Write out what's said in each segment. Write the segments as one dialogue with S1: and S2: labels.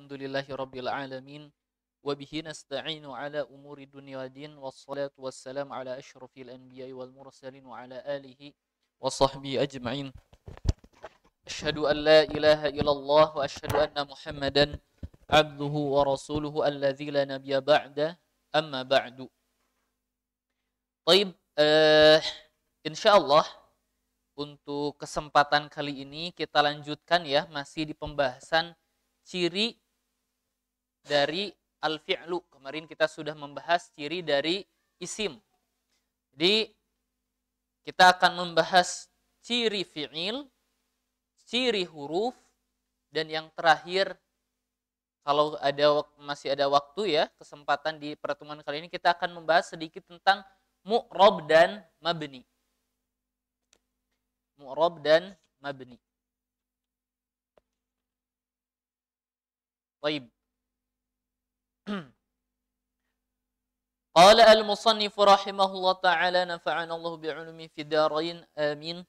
S1: Alhamdulillahi rabbil alamin. Wa bihi nasta'inu ala umuri dunya waddin. Wassalatu wassalamu ala asyrafil anbiya'i wal mursalin wa ala alihi wa sahbihi ajma'in. Asyhadu an la ilaha illallah wa asyhadu anna Muhammadan abduhu wa rasuluhu alladzi la nabiyya ba'da. Amma ba'du. Baik, insyaallah untuk kesempatan kali ini kita lanjutkan ya, masih di pembahasan ciri dari al-fi'lu. Kemarin kita sudah membahas ciri dari isim. Jadi kita akan membahas ciri fi'il, ciri huruf, dan yang terakhir kalau masih ada waktu ya, kesempatan di pertemuan kali ini kita akan membahas sedikit tentang mu'rab dan mabni. Mu'rab dan mabni. Baik. Qala al-musannif rahimahullah ta'ala nafa'ana Allah bi'ulumi fid darain amin.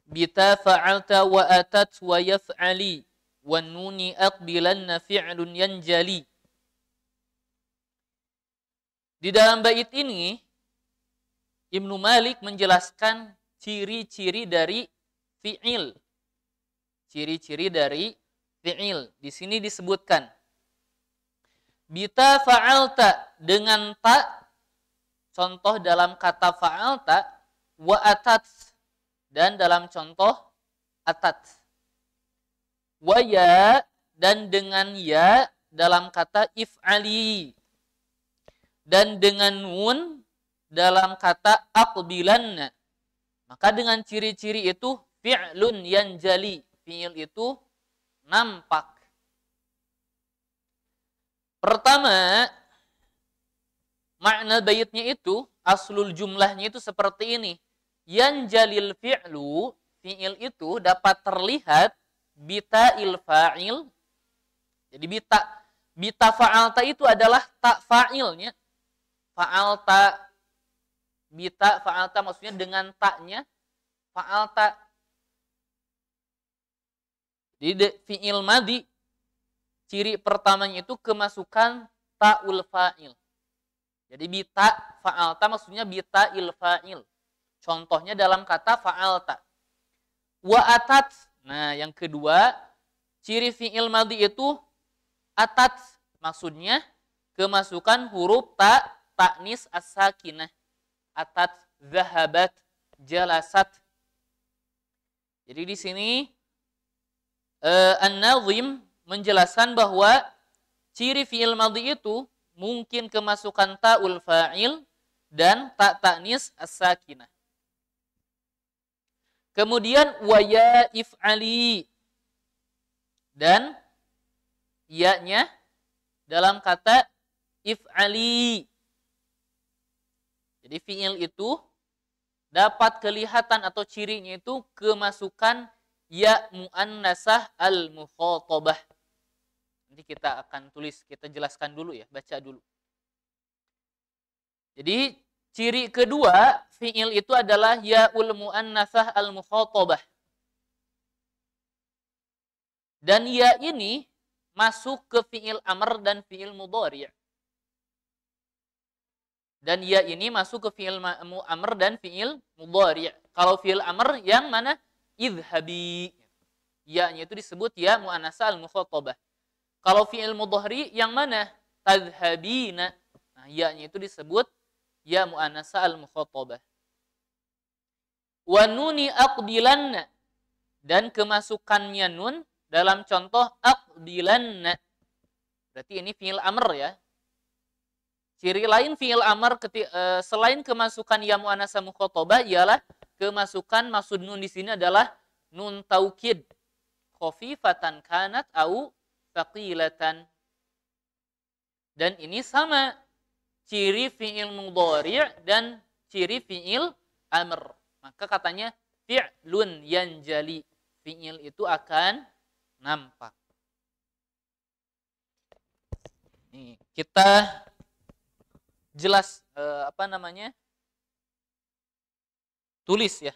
S1: Bita fa'alta wa atat wa yaf'ali wa nuni aqbilanna fi'lun yanjali. Di dalam bait ini Ibnu Malik menjelaskan ciri-ciri dari fi'il. Ciri-ciri dari fi'il. Di sini disebutkan bita fa'alta dengan ta, contoh dalam kata fa'alta, wa atat, dan dalam contoh atat. Wa ya, dan dengan ya dalam kata if'ali. Dan dengan nun dalam kata aqbilanna. Maka dengan ciri-ciri itu fi'lun yanjali. Fi'il itu nampak. Pertama, makna baitnya itu, aslul jumlahnya itu seperti ini. Yanjalil fi'lu, fi'il itu dapat terlihat bita'il fa'il. Jadi bita fa'alta itu adalah tak fa'ilnya. Fa'alta, bita fa'alta maksudnya dengan taknya fa'alta. Jadi fi'il madi, ciri pertamanya itu kemasukan ta'ul fa'il. Jadi bita fa'alta maksudnya bita'il fa'il. Contohnya dalam kata fa'alta. Wa atat. Nah, yang kedua, ciri fi'il madi itu atat. Maksudnya kemasukan huruf ta, ta'nis as-sakinah. Atat, zahabat, jalasat. Jadi di sini An-Nazim menjelaskan bahwa ciri fi'il madhi itu mungkin kemasukan ta'ul fa'il dan ta ta'nis as-sakinah. Kemudian wa ya if'ali, dan ya-nya dalam kata if'ali. Jadi fi'il itu dapat kelihatan atau cirinya itu kemasukan ya muannasah al-mukhatabah. Nanti kita akan tulis, kita jelaskan dulu ya, baca dulu. Jadi ciri kedua fi'il itu adalah ya'ul muannasah al-mukhatabah. Dan ya ini masuk ke fi'il amr dan fi'il mudhari'. Dan ya ini masuk ke fi'il amr dan fi'il mudhari'. Kalau fi'il amr yang mana? Idhabi. Ya-nya itu disebut ya muannasah al-mukhatabah. Kalau fi'il mudhari yang mana? Tadhhabina. Nah, ya-nya itu disebut ya muannasah al-mukhatabah. Wa nuni aqbilanna, dan kemasukannya nun dalam contoh aqbilanna. Berarti ini fi'il amr ya. Ciri lain fi'il amr selain kemasukan ya muannasah mukhatabah ialah kemasukan maksud nun di sini adalah nun taukid. Khafifatan kanat au thaqilatan. Dan ini sama ciri fi'il mudhari' dan ciri fi'il amr. Maka katanya fi'lun yanjali. Fi'il itu akan nampak. Nih, kita jelas tulis ya.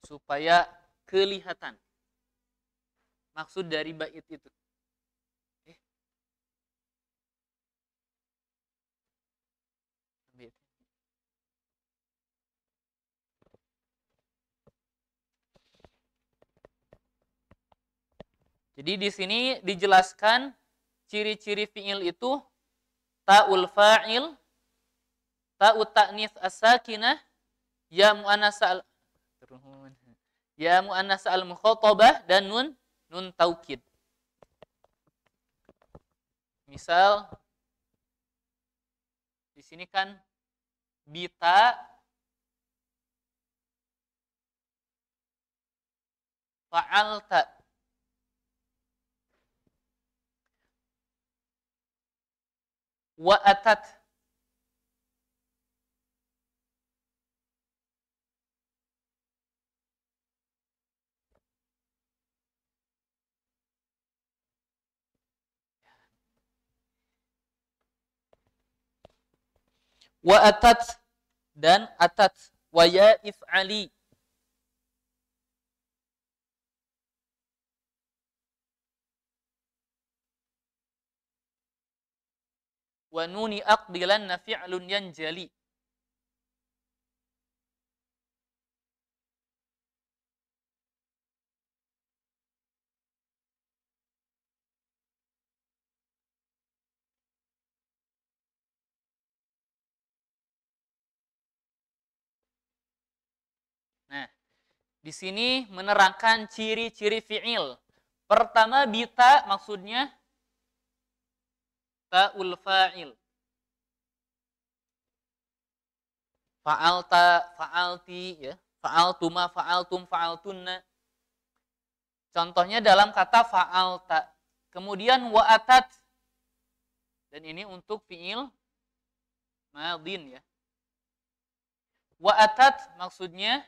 S1: Supaya kelihatan. maksud dari bait itu. Jadi di sini dijelaskan ciri-ciri fi'il itu ta'ul fa'il, ta'ut ta'nits as-sakinah, ya muannasa al-mukhatabah dan nun taukid. Misal di sini kan bita fa'alta. Wa atat. Wa atat dan atat. Wa ya if'ali. Wa nuni aqdilan fi'lun yanjali. Nah, di sini menerangkan ciri-ciri fi'il. Pertama bita maksudnya ta'ul fa'il. Fa'alta, fa'alti, ya. Fa'altuma, fa'altum, fa'altunna. Contohnya dalam kata fa'alta. Kemudian wa'atat. Dan ini untuk fi'il madin, ya. Wa'atat maksudnya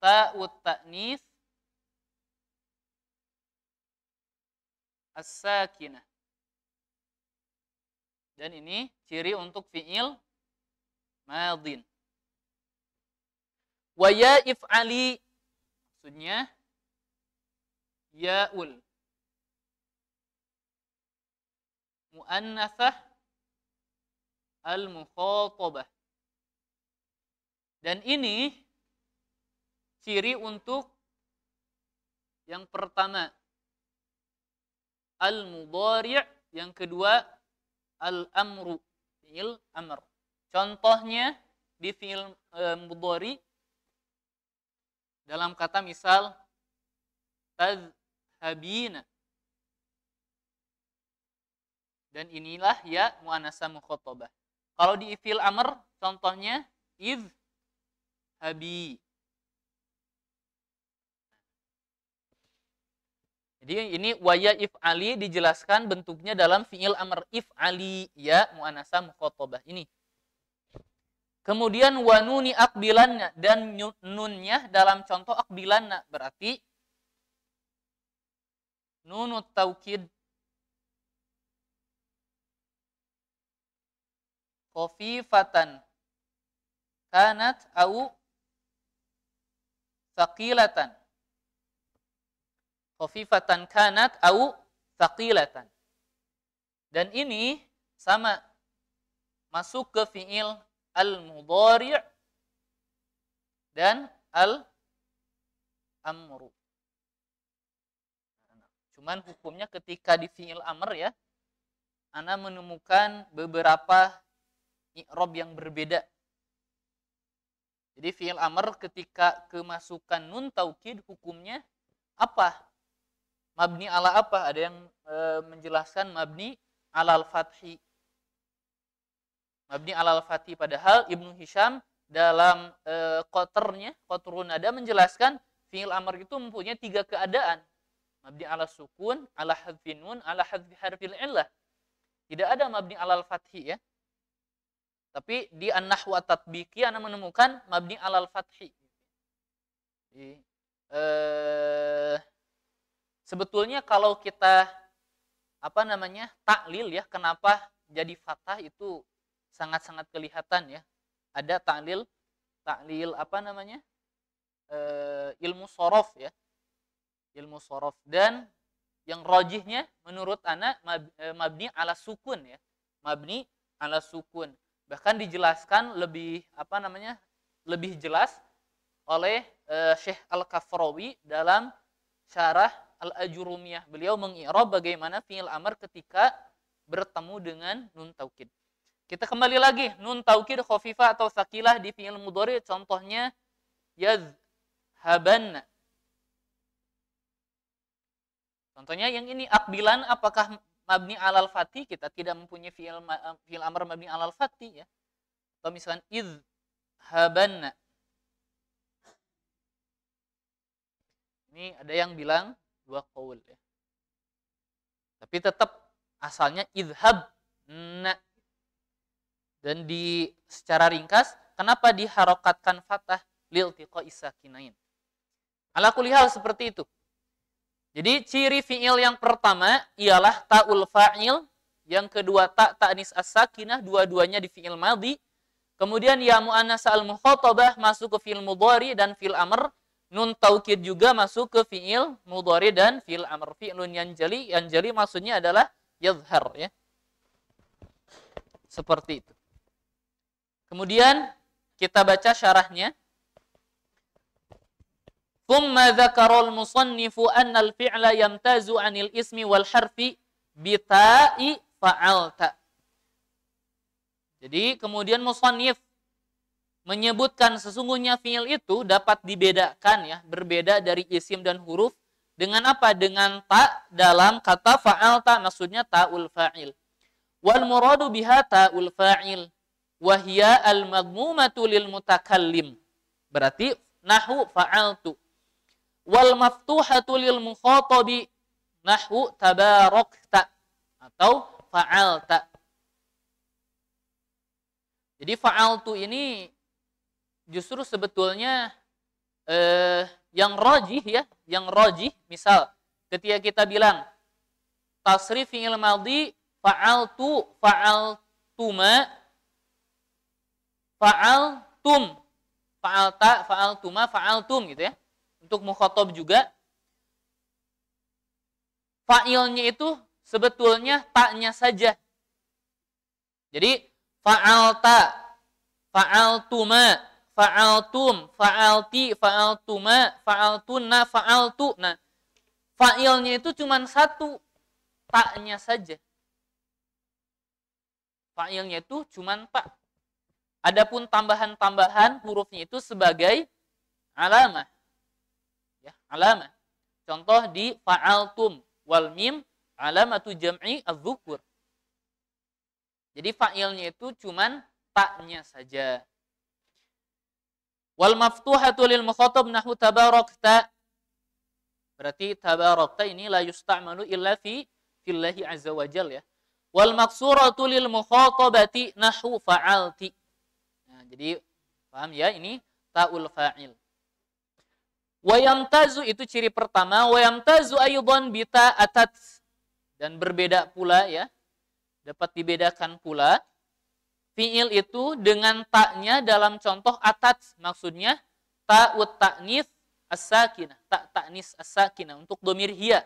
S1: ta'ut ta'nis as-sakinah. Dan ini ciri untuk fi'il madin. Wa ya if'ali maksudnya ya'ul mu'annatsah al-mukhatabah. Dan ini ciri untuk yang pertama al-mudhari', yang kedua al-amru, fi'il amr. Contohnya di fi'il mudhari dalam kata misal tadhhabina. Dan inilah ya muannasah mukhatabah. Kalau di fi'il amr contohnya idhhabi. Jadi ini waya if'ali dijelaskan bentuknya dalam fi'il amr if'ali ya muannasah mukhatabah ini. Kemudian wanuni akbilanna dan nunnya dalam contoh akbilanna berarti nunut taukid khafifatan kanat au thaqilatan. Khafifatan kanat au thaqilatan. Dan ini sama masuk ke fi'il al-mudhari' dan al-amru. Cuman hukumnya ketika di fi'il amr ya, ana menemukan beberapa i'rab yang berbeda. Jadi fi'il amr ketika kemasukan nun taukid hukumnya apa? Mabni ala apa? Ada yang menjelaskan mabni alal fathi. Mabni alal fathi, padahal Ibnu Hisham dalam qatrnya, qatrun nada menjelaskan fi'il amr itu mempunyai 3 keadaan. Mabni ala sukun, ala hadfi nun, ala hadfi harfil illah. Tidak ada mabni alal fathi ya. Tapi di an-nahwu at-tatbiqi ana menemukan mabni alal fathi. Jadi, sebetulnya kalau kita taklil ya, kenapa jadi fathah itu sangat-sangat kelihatan ya. Ada taklil ilmu shorof ya. ilmu sorof. Dan yang rojihnya menurut ana mabni ala sukun ya. Mabni ala sukun. Bahkan dijelaskan lebih lebih jelas oleh Syekh Al-Kafrawi dalam syarah Al-Ajurumiyah. Beliau mengi'rab bagaimana fi'il amr ketika bertemu dengan nun taukid. Kita kembali lagi, nun taukid khafifah atau sakilah di fi'il mudhari, contohnya yazhabanna. Contohnya yang ini akbilan, apakah mabni alal fathi? Kita tidak mempunyai fi'il amr mabni alal fathi ya. Atau misalkan idhabanna. Ini ada yang bilang dua qaul ya. Tapi tetap asalnya idhabna. Dan secara ringkas, kenapa diharokatkan fathah liltiqa'i sakinain? Ala kulli hal seperti itu. Jadi ciri fi'il yang pertama ialah ta'ul fa'il, yang kedua ta'nis as-sakinah, dua-duanya di fi'il madhi. Kemudian ya muannasa al-mukhatabah masuk ke fi'il mudhari dan fi'il amr. Nun taukid juga masuk ke fi'il mudhari dan fi'il amr. Fi'lun yanjali, yanjali maksudnya adalah yadhhar ya. Seperti itu. Kemudian kita baca syarahnya. Thumma dzakarul musannifu anna al-fi'la yamtazu 'anil ismi wal harfi bita'i fa'alta. Jadi kemudian musannif menyebutkan sesungguhnya fi'il itu dapat dibedakan ya, berbeda dari isim dan huruf dengan apa? Dengan ta dalam kata fa'alta, maksudnya ta'ul fa'il. Wal muradu biha ta'ul fa'il wa hiya al-madmumatu lil mutakallim. Berarti nahwu fa'altu. Wal maftuhatu lil mukhatabi nahwu tabarakta atau fa'alta. Jadi fa'altu ini justru sebetulnya yang rajih ya, yang rajih. Misal ketika kita bilang tasrif fi'il madhi fa'altu, fa'altuma, fa'altum, fa'alta, fa'altuma, fa'altum gitu ya. Untuk mukhatab juga fa'ilnya itu sebetulnya ta'nya saja. Jadi fa'alta, fa'altuma, fa'altum, fa'alti, fa'altuma, fa'altunna, fa'altu. Nah, fa'ilnya itu cuma satu, ta'nya saja. Fa'ilnya itu cuma ta'. Adapun tambahan-tambahan hurufnya itu sebagai alamah. Ya, alamah. Contoh di fa'altum wal mim alamatu jam'i adz-dzukur. Jadi fa'ilnya itu cuman ta'nya saja. Wal maftuhatu lil mukhatab nahwu tabarakta. Berarti tabarakta ini la yusta'malu illa fi fillahi azza wa jalla ya. Wal maksuratu lil mukhatabati nahwu fa'alti. Nah, jadi paham ya, ini ta'ul fa'il. Wa yamtazu itu ciri pertama, wa yamtazu aydan bi ta'atat. Dan berbeda pula ya. Dapat dibedakan pula fi'il itu dengan ta'nya dalam contoh atat, maksudnya ta'ut ta'nis as-sakinah, ta'nis as-sakinah untuk dhamir hiya.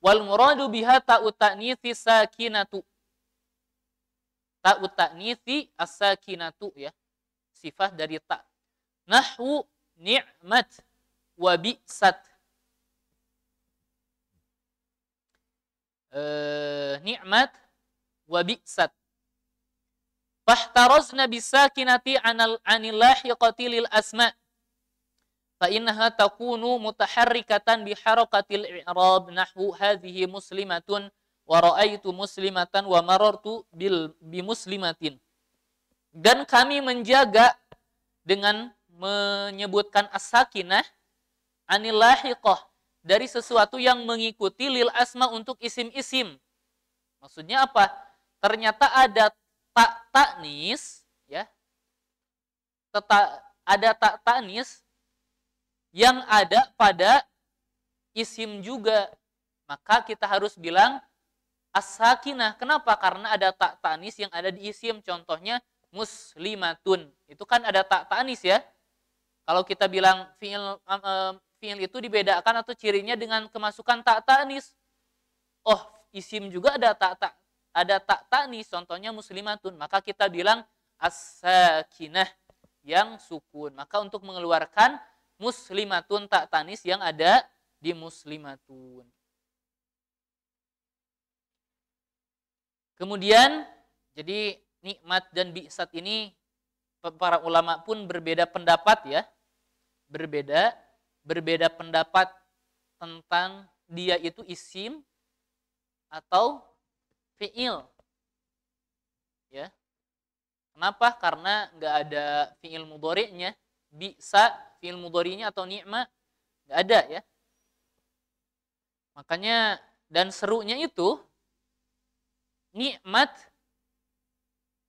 S1: Wal muradu biha ta'ut ta'nitsi sakinatu. Ta'ut ta'nitsi as-sakinatu ya. Sifat dari ta'. Nahwu ni'mat wa bi'sat. Ni'mat wa bi'sat. Fahtarazna bisakinati anil lahiqati lil asma. Fa innaha takunu mutaharrikatan bi harakatil i'rab nahwu hadhihi muslimatun wa ra'aitu muslimatan wa marartu bi muslimatin. Dan kami menjaga dengan menyebutkan as-sakinah anil lahiqah, dari sesuatu yang mengikuti lil asma untuk isim-isim. Maksudnya apa? Ternyata ada ta'nis ya. Ada ta'nis yang ada pada isim juga. Maka kita harus bilang as-sakinah. Kenapa? Karena ada ta'nis yang ada di isim. Contohnya muslimatun. Itu kan ada ta'nis ya. Kalau kita bilang fiil itu dibedakan atau cirinya dengan kemasukan tak tanis. Oh, isim juga ada tak tanis, contohnya muslimatun. Maka kita bilang as-sakinah, yang sukun. Maka untuk mengeluarkan muslimatun tak tanis yang ada di muslimatun. Kemudian, jadi nikmat dan bi'sat ini para ulama pun berbeda pendapat ya. Berbeda pendapat tentang dia itu isim atau fi'il. Ya. Kenapa? Karena nggak ada fi'il mudhari'nya. Bi'sa fi'il mudhari'nya atau ni'ma nggak ada ya. Makanya dan serunya itu nikmat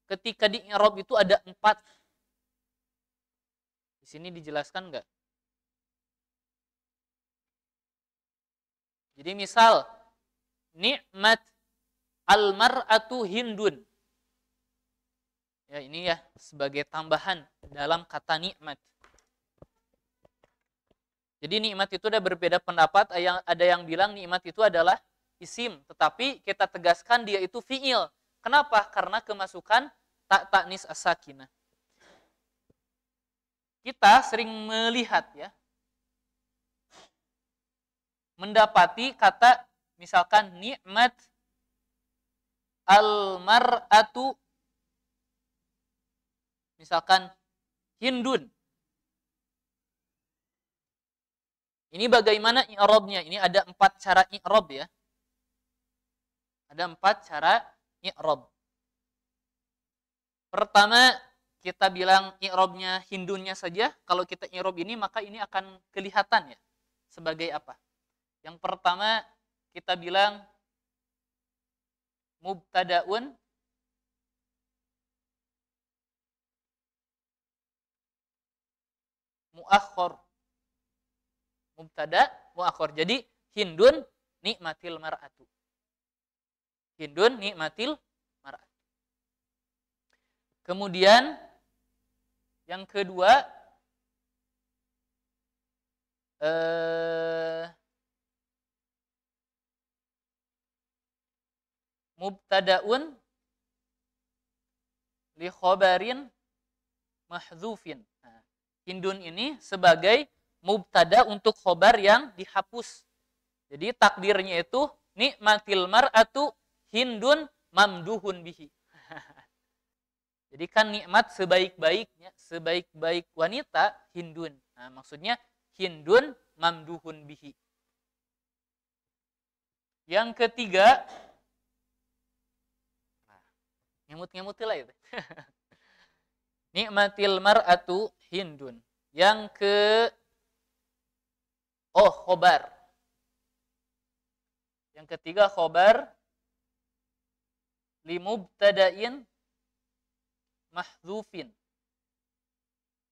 S1: ketika di i'rab itu ada 4. Di sini dijelaskan nggak? Jadi misal nikmat al-mar'atu hindun. Ya, ini ya sebagai tambahan dalam kata nikmat. Jadi nikmat itu ada berbeda pendapat, ada yang bilang nikmat itu adalah isim, tetapi kita tegaskan dia itu fi'il. Kenapa? Karena kemasukan tak tanis as-sakinah. Kita sering melihat ya, mendapati kata misalkan nikmat al-mar'atu, misalkan hindun. Ini bagaimana i'rabnya? Ini ada 4 cara i'rab ya. Ada 4 cara i'rab. Pertama, kita bilang i'rabnya hindunnya saja. Kalau kita i'rab ini, maka ini akan kelihatan ya. Sebagai apa? Yang pertama, kita bilang mubtada'un muakhkhar. Mubtada muakhkhar. Jadi hindun nikmatil mar'atu. Hindun nikmatil mar'atu. Kemudian yang kedua mubtada'un li khabarin mahdzufin. Nah, hindun ini sebagai mubtada untuk khobar yang dihapus. Jadi takdirnya itu nikmatil mar'atu hindun mamduhun bihi. Jadi kan nikmat sebaik-baiknya, sebaik-baik wanita hindun. Nah, maksudnya hindun mamduhun bihi. Yang ketiga, ngemut-ngemut lah itu. Nikmatil mar'atu hindun. Yang khobar. Yang ketiga khobar limubtada'in mahdzufin.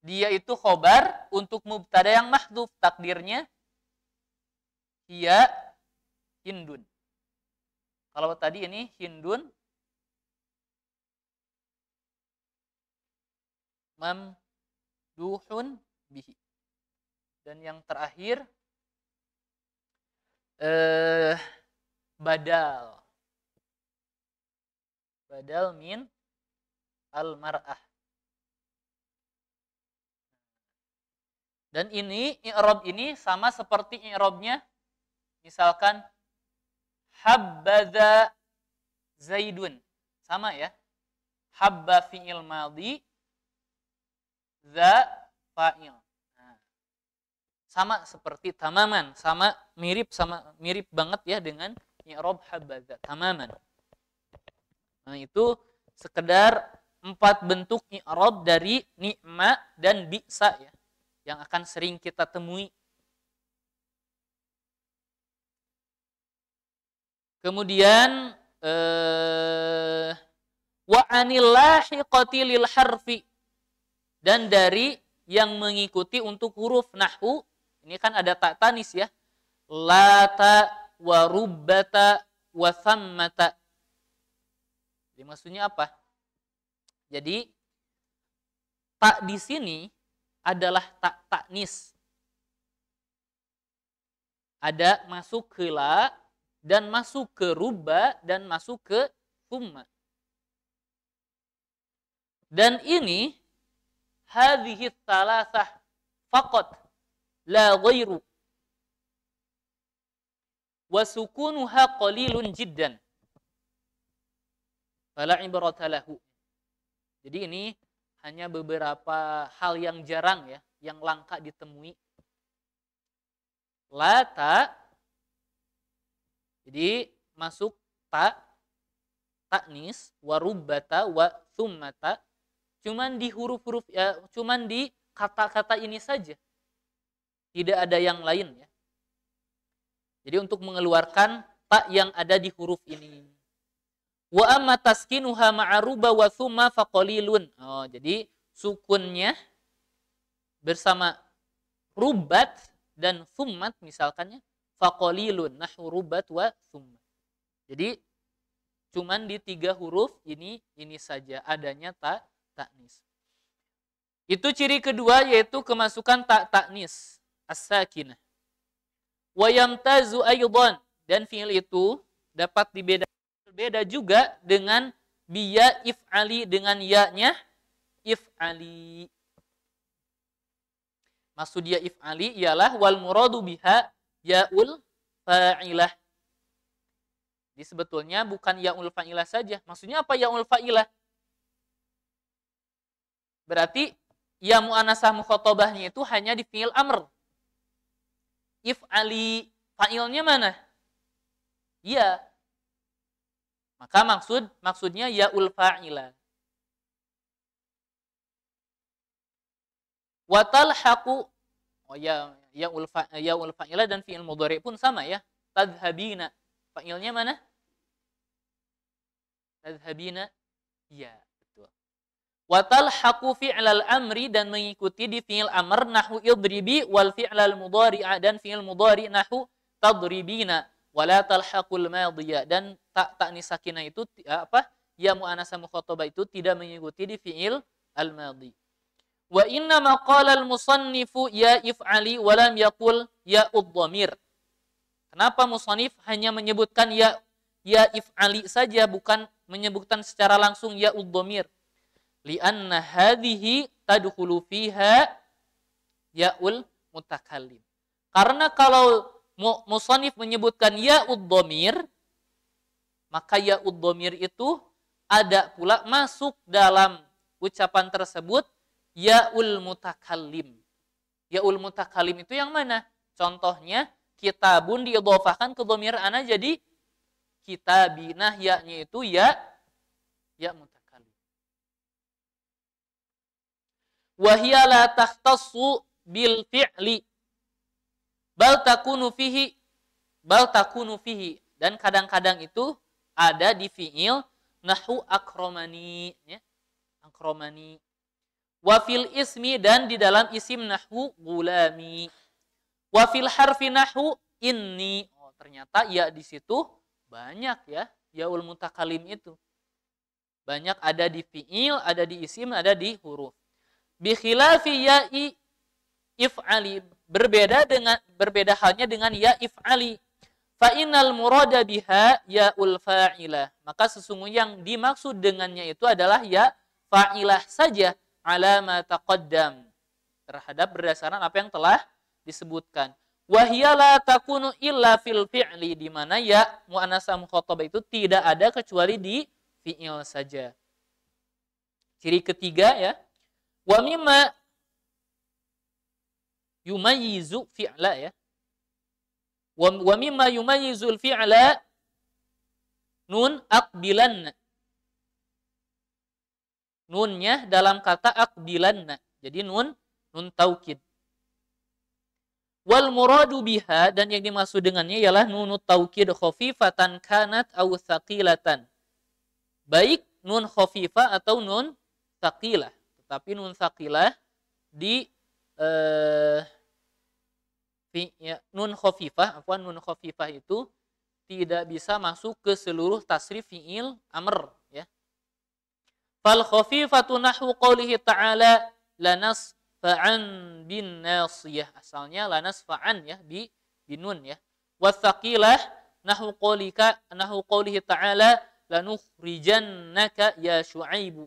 S1: Dia itu khobar untuk mubtada yang mahdzuf, takdirnya hiya hindun. Kalau tadi ini hindun mamduhun bihi. Dan yang terakhir badal min al-mar'ah. Dan ini i'rab ini sama seperti i'rabnya misalkan habbaza zaidun. Sama ya. Habba fi'il madhi, za fa'il. Nah, sama seperti tamaman, mirip banget ya dengan i'rab habbaza, tamaman. Nah, itu sekedar 4 bentuk i'rab dari ni'ma dan bi'sa ya, yang akan sering kita temui. Kemudian wa anil lahiqati lil harfi, dan dari yang mengikuti untuk huruf nahwu. Ini kan ada tak tanis ya. Lata wa rubbata wa thammata. Jadi maksudnya apa? Jadi tak di sini adalah tak taknis. Ada masuk ke la, dan masuk ke ruba, dan masuk ke thumma. Dan ini hadhihi thalathah faqat la ghairu. Wa sukunuha qalilun jiddan. Fala ibrata lahu. Jadi ini hanya beberapa hal yang jarang ya, yang langka ditemui. La ta. Jadi masuk ta, taknis, warubbata, wa thummata. Cuman di huruf-huruf ya, cuman di kata-kata ini saja. Tidak ada yang lain ya. Jadi untuk mengeluarkan ta yang ada di huruf ini. Wa amma taskinuha ma'aruba wa thumma faqalilun. Oh, jadi sukunnya bersama rubat dan thummat misalkannya faqalilun nahwu rubat wa thumma. Jadi cuman di 3 huruf ini saja adanya ta taknis. Itu ciri kedua yaitu kemasukan ta taknis as-sakinah. Wa yamtazu aydan, dan fi'il itu dapat berbeda juga dengan biya if'ali, dengan ya-nya if'ali. Maksud ya if'ali ialah wal muradu biha ya'ul fa'ilah. Jadi sebetulnya bukan ya'ul fa'ilah saja. Maksudnya apa ya'ul fa'ilah? Berarti ya mu'anasah mukhatabahnya itu hanya di fi'il amr. If'ali, fa'ilnya mana? Ya. Maka maksudnya ya'ul fa'ilah. Wa talhaqu, oh ya, ya'ul fa'ilah dan fi'il mudhari pun sama ya. Tadhhabina. Fa'ilnya mana? Tadhhabina. Ya, betul. Wa talhaqu fi'lal amri, dan mengikuti di fi'il amr nahwu idribi, wal fi'lal mudhari'a, dan fi'il mudhari nahwu tadribina. Wala talhaqul madhiya, dan taknis sakinah itu ya mu'anasah mukhatabah itu tidak mengikuti di fi'il al-madhi. Wa inna ma qala al-musannifu ya if'ali wa lam yaqul ya ud-dhamir. Kenapa musannif hanya menyebutkan ya if'ali saja, bukan menyebutkan secara langsung ya ud-dhamir? Li'anna hadhihi tadkhulu fiha ya'ul mutakallim. Karena kalau musannif menyebutkan ya'ud dhamir, maka ya'ud dhamir itu ada pula masuk dalam ucapan tersebut ya'ul mutakallim. Ya'ul mutakallim itu yang mana? Contohnya kitabun diidhafahkan ke dhamir ana jadi kitabinah, ya-nya itu ya mutakallim. Wa hiya la takhtassu bil fi'li bal takunu fihi, dan kadang-kadang itu ada di fi'il nahwu akramani ya, akramani. Wa fil ismi, dan di dalam isim nahwu gulami. Wa fil harfi nahwu inni. Oh, ternyata ya di situ banyak ya yaul mutakallim itu. Banyak ada di fi'il, ada di isim, ada di huruf. Bi khilafi ya'i if'ali, berbeda halnya dengan ya if'ali. Fa innal murada biha ya'ul fa'ilah. Maka sesungguhnya yang dimaksud dengannya itu adalah ya fa'ilah saja, ala ma taqaddam, terhadap berdasarkan apa yang telah disebutkan. Wa hiya la takunu illa fil fi'li, di mana ya muannasah mukhatabah itu tidak ada kecuali di fi'il saja. Ciri ketiga ya. Wa mimma yumayyizu fi'la ya. Wa mimma yumayyizul fi'la nun aqbilanna. Nunnya dalam kata aqbilanna. Jadi nun taukid. Wal muradu biha, dan yang dimaksud dengannya ialah nunut taukid khafifatan kanat aw thaqilatan. Baik nun khafifah atau nun thaqilah. Tetapi nun thaqilah di nun khafifah itu tidak bisa masuk ke seluruh tasrif fi'il amr ya. Fal khafifatu nahwu qoulihi ta'ala lanasfa'an bin nasiyah. Asalnya lanasfa'an ya, binun ya. Watsaqilah nahu qoulihi ta'ala lanukhrijannaka ya Syu'aibu.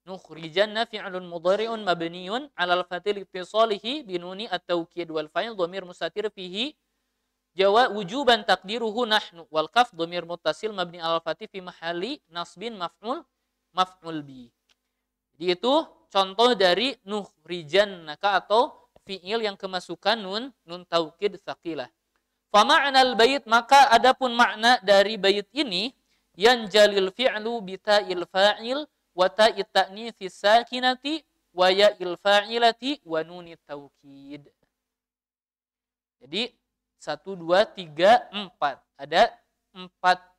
S1: Nukhrijanna fi'lun mudhari'un mabniun 'alal fathil ittisalihi binuni at-taukid wal fa'il dhamir mustatir fihi wujuban taqdiruhu nahnu wal kaf dhamir muttasil mabni 'alal fathi fi mahalli nasbin maf'ul bi. Jadi itu contoh dari nukhrijannaka atau fi'il yang kemasukan nun taukid tsaqilah. Fa ma'nal bait, maka adapun makna dari bait ini yanjalil fi'lu bi ta'il fa'il wa ta'it ta'nitsi sakinati wa ya'il fa'ilati wa nunit taukid. Jadi 1 2 3 4. Ada 4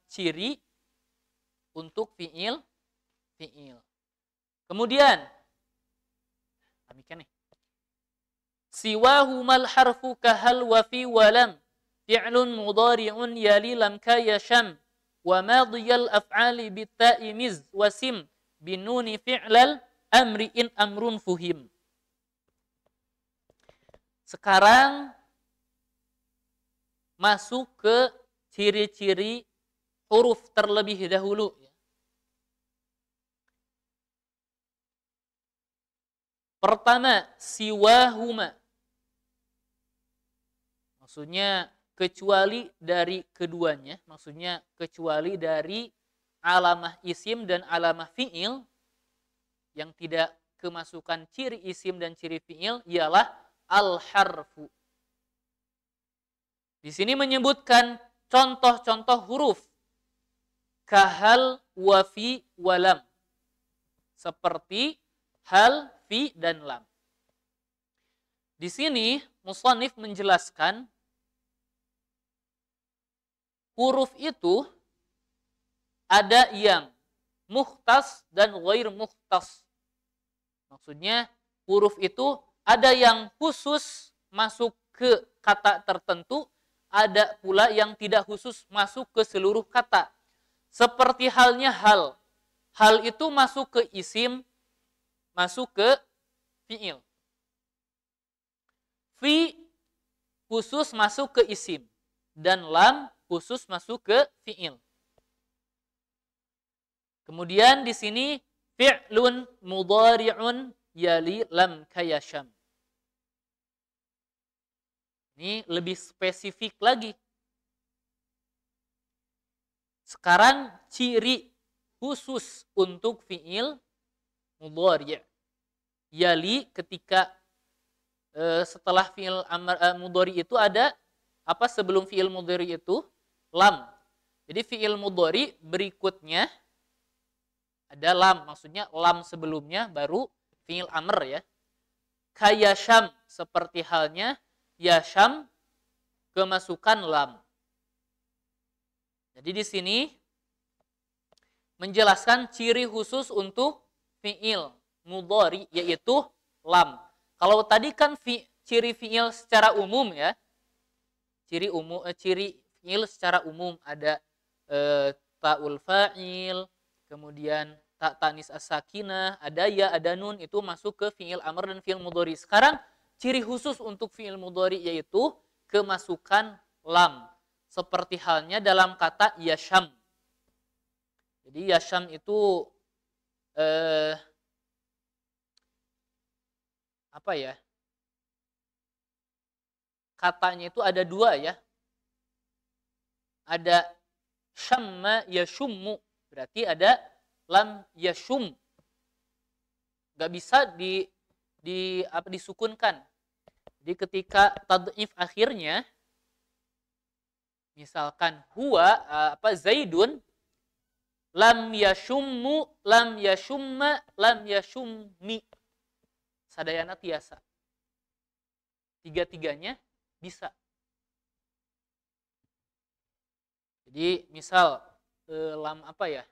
S1: ciri untuk fi'il. Kemudian demikian nih. Siwahumal harfu kahal wa fi walam fi'lun mudhari'un yali lam kayasham wa madiyal af'ali bitta'i miz wasim binuni fi'lal amri in amrun fuhim. Sekarang masuk ke ciri-ciri huruf terlebih dahulu. Pertama, siwahuma. Maksudnya kecuali dari keduanya, maksudnya kecuali dari alamah isim dan alamah fi'il yang tidak kemasukan ciri isim dan ciri fi'il ialah al-harfu. Di sini menyebutkan contoh-contoh huruf kahal, wafi, walam. Seperti hal, fi, dan lam. Di sini musannif menjelaskan huruf itu ada yang mukhtas dan ghair mukhtas. Maksudnya huruf itu ada yang khusus masuk ke kata tertentu, ada pula yang tidak khusus masuk ke seluruh kata. Seperti halnya hal. Hal itu masuk ke isim, masuk ke fi'il. Fi khusus masuk ke isim. Dan lam khusus masuk ke fi'il. Kemudian di sini fi'lun mudhari'un yali lam kayasham. Ini lebih spesifik lagi. Sekarang ciri khusus untuk fi'il mudhari'. Yali ketika setelah fi'il mudhari' itu ada apa sebelum fi'il mudhari' itu? Lam. Jadi fi'il mudhari' berikutnya ada lam. Maksudnya lam sebelumnya baru fi'il amr ya. Kayasham seperti halnya yasham kemasukan lam. Jadi di sini menjelaskan ciri khusus untuk fi'il mudhari yaitu lam. Kalau tadi kan ciri fi'il secara umum ya. Ciri fi'il secara umum ada ta'ul fa'il, kemudian ta tanis as-sakinah, ada ya, ada nun, itu masuk ke fi'il amr dan fi'il mudhari. Sekarang ciri khusus untuk fi'il mudhari yaitu kemasukan lam. Seperti halnya dalam kata yasham. Jadi yasham itu apa ya? Katanya itu ada dua ya. Ada syamma yashummu. Berarti ada lam yashum. Gak bisa disukunkan. Jadi ketika tad'if akhirnya misalkan huwa zaidun lam yashummu, lam yashumma, lam yashummi. Sadayana tiasa. Tiga-tiganya bisa. Jadi misal lam apa ya?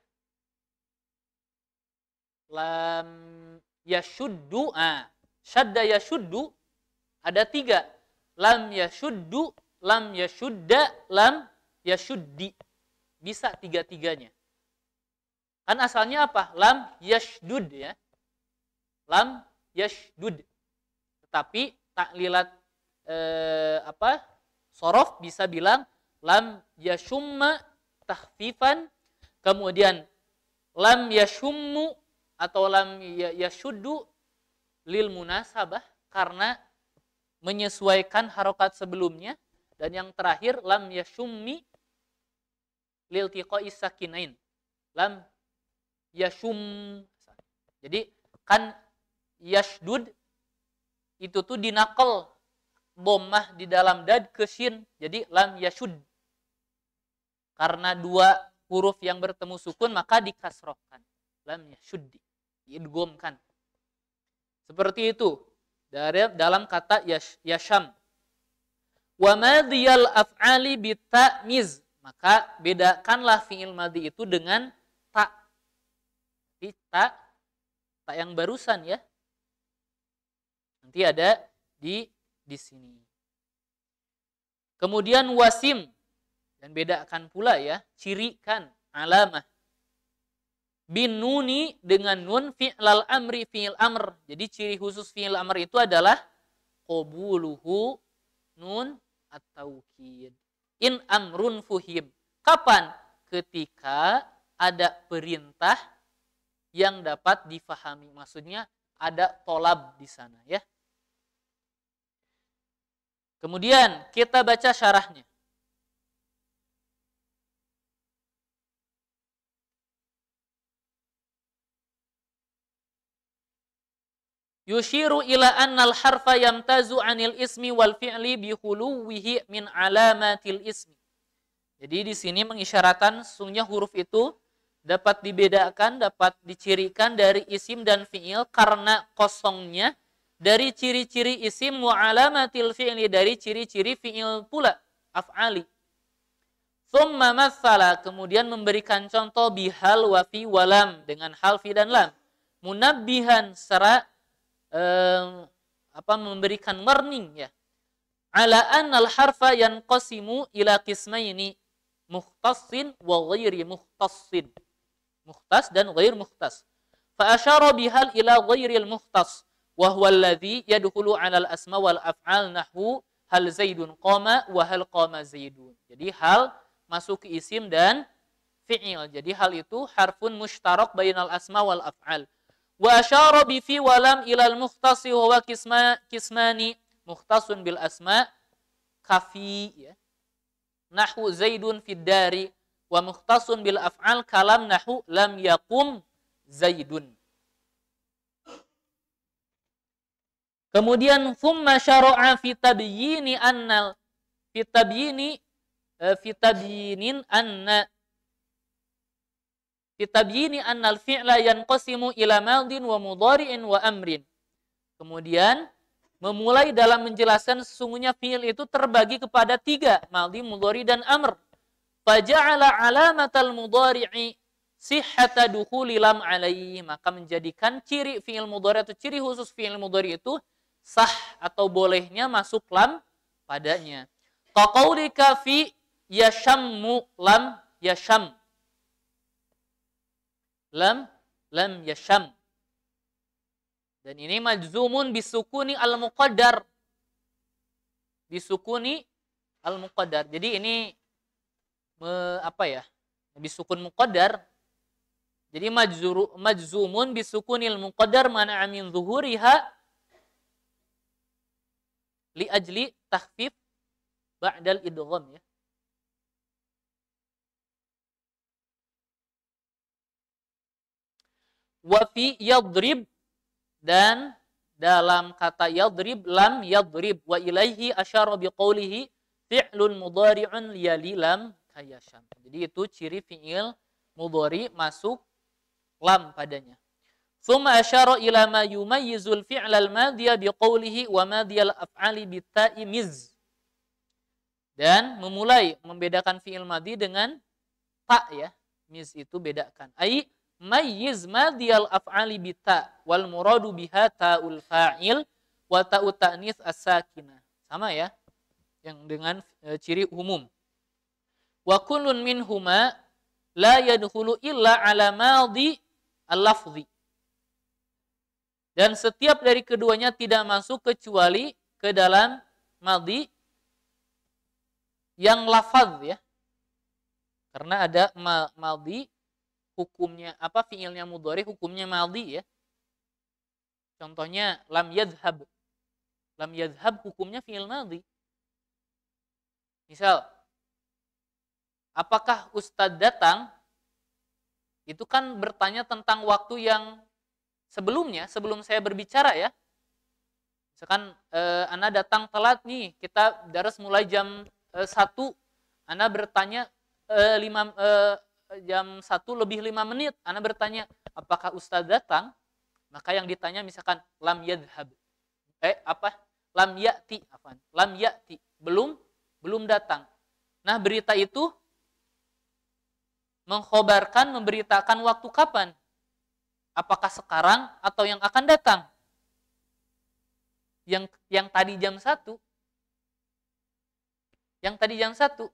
S1: Lam yashuddu, syadda yashuddu ada 3. Lam yashuddu, lam yashudda, lam yashuddi. Bisa tiga-tiganya. Kan asalnya apa? Lam yashdud ya. Lam yashdud. Tetapi taklilat sorof bisa bilang lam yashumma takhfifan, kemudian lam yashummu atau lam yashuddu lil munasabah karena menyesuaikan harokat sebelumnya, dan yang terakhir lam yashummi lil tiqai sakinain, lam yashum. Jadi kan yashdud itu tuh dinakal dhammah di dalam dad ke shin, jadi lam yashud. Karena dua huruf yang bertemu sukun maka dikasrohkan, lam yashuddi, diidghamkan. Seperti itu dalam kata yasham. Wa madhiyal af'ali bita'miz, maka bedakanlah fi'il madhi itu dengan ta. Di ta yang barusan ya. Nanti ada di sini. Kemudian wasim, dan bedakan pula ya, cirikan alamah bin nuni dengan nun fi'lal amri, fi'il amr. Jadi ciri khusus fi'il amr itu adalah qabuluhu nun at-taukid. In amrun fuhim. Kapan? Ketika ada perintah yang dapat difahami. Maksudnya ada tolab di sana ya. Kemudian kita baca syarahnya. Yushiru ila annal harfa yamtazu anil ismi wal fi'li bihuluwihi min alamatil ismi. Jadi di sini mengisyaratkan sesungguhnya huruf itu dapat dibedakan, dapat dicirikan dari isim dan fi'il karena kosongnya dari ciri-ciri isim, wa alamatil fi'li dari ciri-ciri fi'il pula, af'ali. Thumma matsala, kemudian memberikan contoh bihal wa fi walam dengan hal fi dan lam. Munabbihan secara memberikan warning ya. Ala annal harfa yanqasimu ila qismaini, mukhtassin wa ghairi mukhtassin. Mukhtas dan ghair mukhtas. Fa asyara bihal ila ghairil mukhtas wa huwa alladhi yadkhulu 'ala al-asma wal af'al nahwu hal zaidun qama wa hal qama zaidun. Jadi hal masuk ke isim dan fi'il. Jadi hal itu harfun mushtarak bainal asma wal af'al. Wa asyara bi fi walam ilal mukhtasi huwa kismani mukhtasun bil asma kafi ya. Nahwu zaidun fid dari, wa mukhtasun bil af'al kalam nahwu lam yaqum zaidun. Kemudian thumma syara'a fi tabyini annal fi tabyinin anna Fitabyini annal fi'la yanqasimu ila madin wa mudhari'in wa amrin. Kemudian memulai dalam menjelaskan sesungguhnya fi'il itu terbagi kepada 3, madhi, mudhari dan amr. Faja'ala alamatal mudhari'i sihhata dukhuli lam alaihi, maka menjadikan ciri fi'il mudhari atau ciri khusus fi'il mudhari itu sah atau bolehnya masuk lam padanya. Qaqaulika fi yashammu lam yasham. Lam yasham. Dan ini majzumun bisukuni al-muqaddar. Bisukuni al-muqaddar. Jadi ini bisukun muqaddar. Jadi majzumun bisukuni al-muqaddar mana'a min zuhuriha li ajli takhfif ba'dal idgham ya. Wa fi yadrib, dan dalam kata yadrib lam yadrib, wa ilaihi asyara biqaulihi fi'lun mudhari'un liyali lam kayasham. Jadi itu ciri fi'il mudhari masuk lam padanya. Tsumma asyara ila ma yumayyizul fi'lal madhiya biqaulihi wa madhiyal af'ali bitta'i miz. Dan memulai membedakan fi'il madhi dengan ta ya. Miz itu bedakan. Ai mayyiz madhiyal af'ali bita wal muradu biha ta'ul fa'il wa ta'ut ta'nits as-sakinah. Sama ya, yang dengan ciri umum. Wa kullun minhuma la yadkhulu illa ala madhi al-lafzi. Dan setiap dari keduanya tidak masuk kecuali ke dalam madhi yang lafaz ya. Karena ada madhi hukumnya apa, fiilnya mudhari hukumnya madhi ya. Contohnya lam yadhhab. Lam yadhhab hukumnya fiil madhi. Misal, apakah Ustadz datang? Itu kan bertanya tentang waktu yang sebelumnya, sebelum saya berbicara ya. Misalkan Anda datang telat nih, kita daras mulai jam 1, Anda bertanya jam 1 lebih 5 menit, Anda bertanya, apakah Ustadz datang? Maka yang ditanya misalkan lam yadhhab. Lam ya'ti, afan. Lam ya'ti, belum datang. Nah, berita itu mengkhabarkan, memberitakan waktu kapan? Apakah sekarang atau yang akan datang? Yang tadi jam 1. Yang tadi jam 1.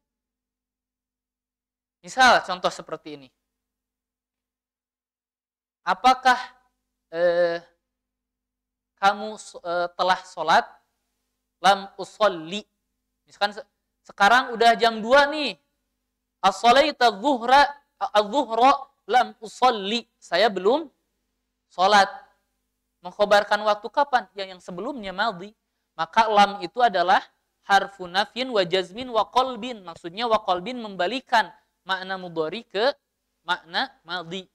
S1: Misal contoh seperti ini. Apakah kamu telah sholat? Lam usolli. Misalkan sekarang udah jam 2 nih. As-sholaita adh-dhuhra lam usolli. Saya belum sholat. Mengkhabarkan waktu kapan? Yang sebelumnya madhi. Maka lam itu adalah harfu nafyin wa jazmin wa qalbin. Maksudnya wa qalbin membalikan makna mudhari ke makna madhi.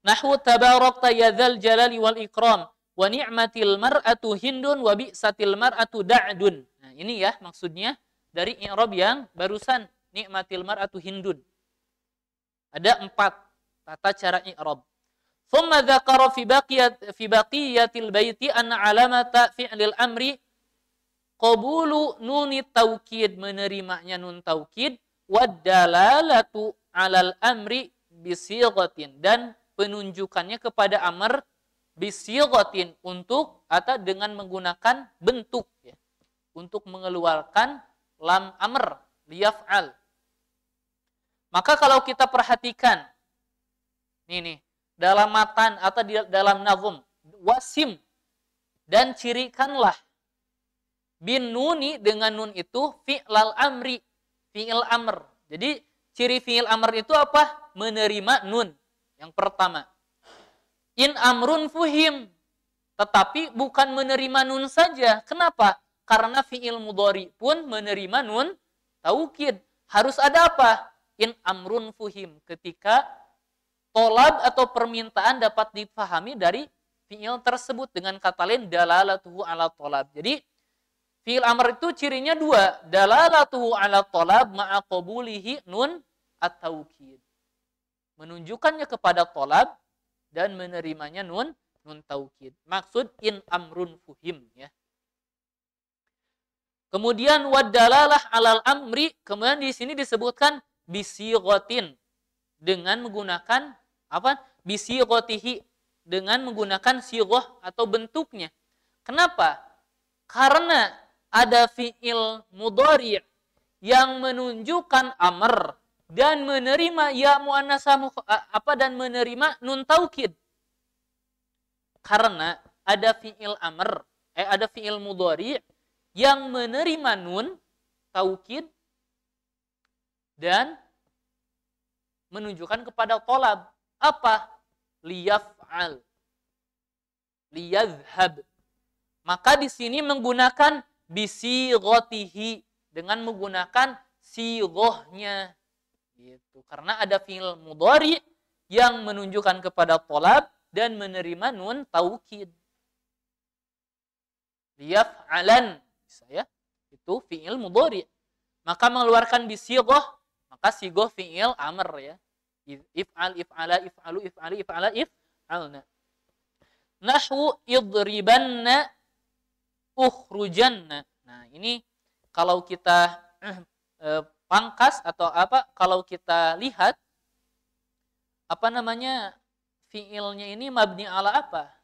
S1: Nahwu tabarakta ya dzal jalali wal ikram wa ni'matil mar'atu hindun wa bi'satil mar'atu da'dun. Nah, ini ya maksudnya dari i'rab yang barusan, ni'matil mar'atu hindun. Ada 4 tata cara i'rab. Thumma dzakara fi baqiyatil baiti anna alamata fi'lil amri qabulu nuni taukid, menerimanya nun taukid, wad dalalatu 'alal amri bisighatin, dan penunjukannya kepada amr bisighatin, untuk atau dengan menggunakan bentuk ya, untuk mengeluarkan lam amr liyaf'al. Maka kalau kita perhatikan nih dalam matan atau di dalam nazm, wasim dan cirikanlah bin nuni, dengan nun itu fi'lal amri, fi'il amr. Jadi ciri fi'il amr itu apa? Menerima nun. Yang pertama. In amrun fuhim. Tetapi bukan menerima nun saja. Kenapa? Karena fi'il mudhari pun menerima nun taukid. Harus ada apa? In amrun fuhim. Ketika tolab atau permintaan dapat dipahami dari fi'il tersebut dengan kata lain dalalatuhu ala tolab. Jadi fi'il amr itu cirinya 2, dalalatuhu ala tolab ma'a qabulihi nun at-taukid. Menunjukkannya kepada tolab dan menerimanya nun taukid. Maksud in amrun fuhim ya. Kemudian wadalalah alal amri, kemudian di sini disebutkan bisighatin, dengan menggunakan apa? Bisighotihi, dengan menggunakan sighah atau bentuknya. Kenapa? Karena ada fi'il mudhari' yang menunjukkan amr dan menerima ya muannasah dan menerima nun taukid. Karena ada fi'il amr, ada fi'il mudhari' yang menerima nun taukid dan menunjukkan kepada tolab. Apa? Liyaf'al, liyadhhab. Maka di sini menggunakan bisighotihi, dengan menggunakan sighahnya. Gitu. Karena ada fi'il mudhari yang menunjukkan kepada tolab dan menerima nun taukid. Liyaf'alan, ya, itu fi'il mudhari. Maka mengeluarkan bisighah, maka sighah fi'il amr ya. If'al, if'ala, if'alu, if'ali, if'ala, if'alna. Nahwu idribanna ukhrujanna. Nah, ini kalau kita pangkas atau apa, kalau kita lihat apa namanya, fi'ilnya ini mabni ala apa?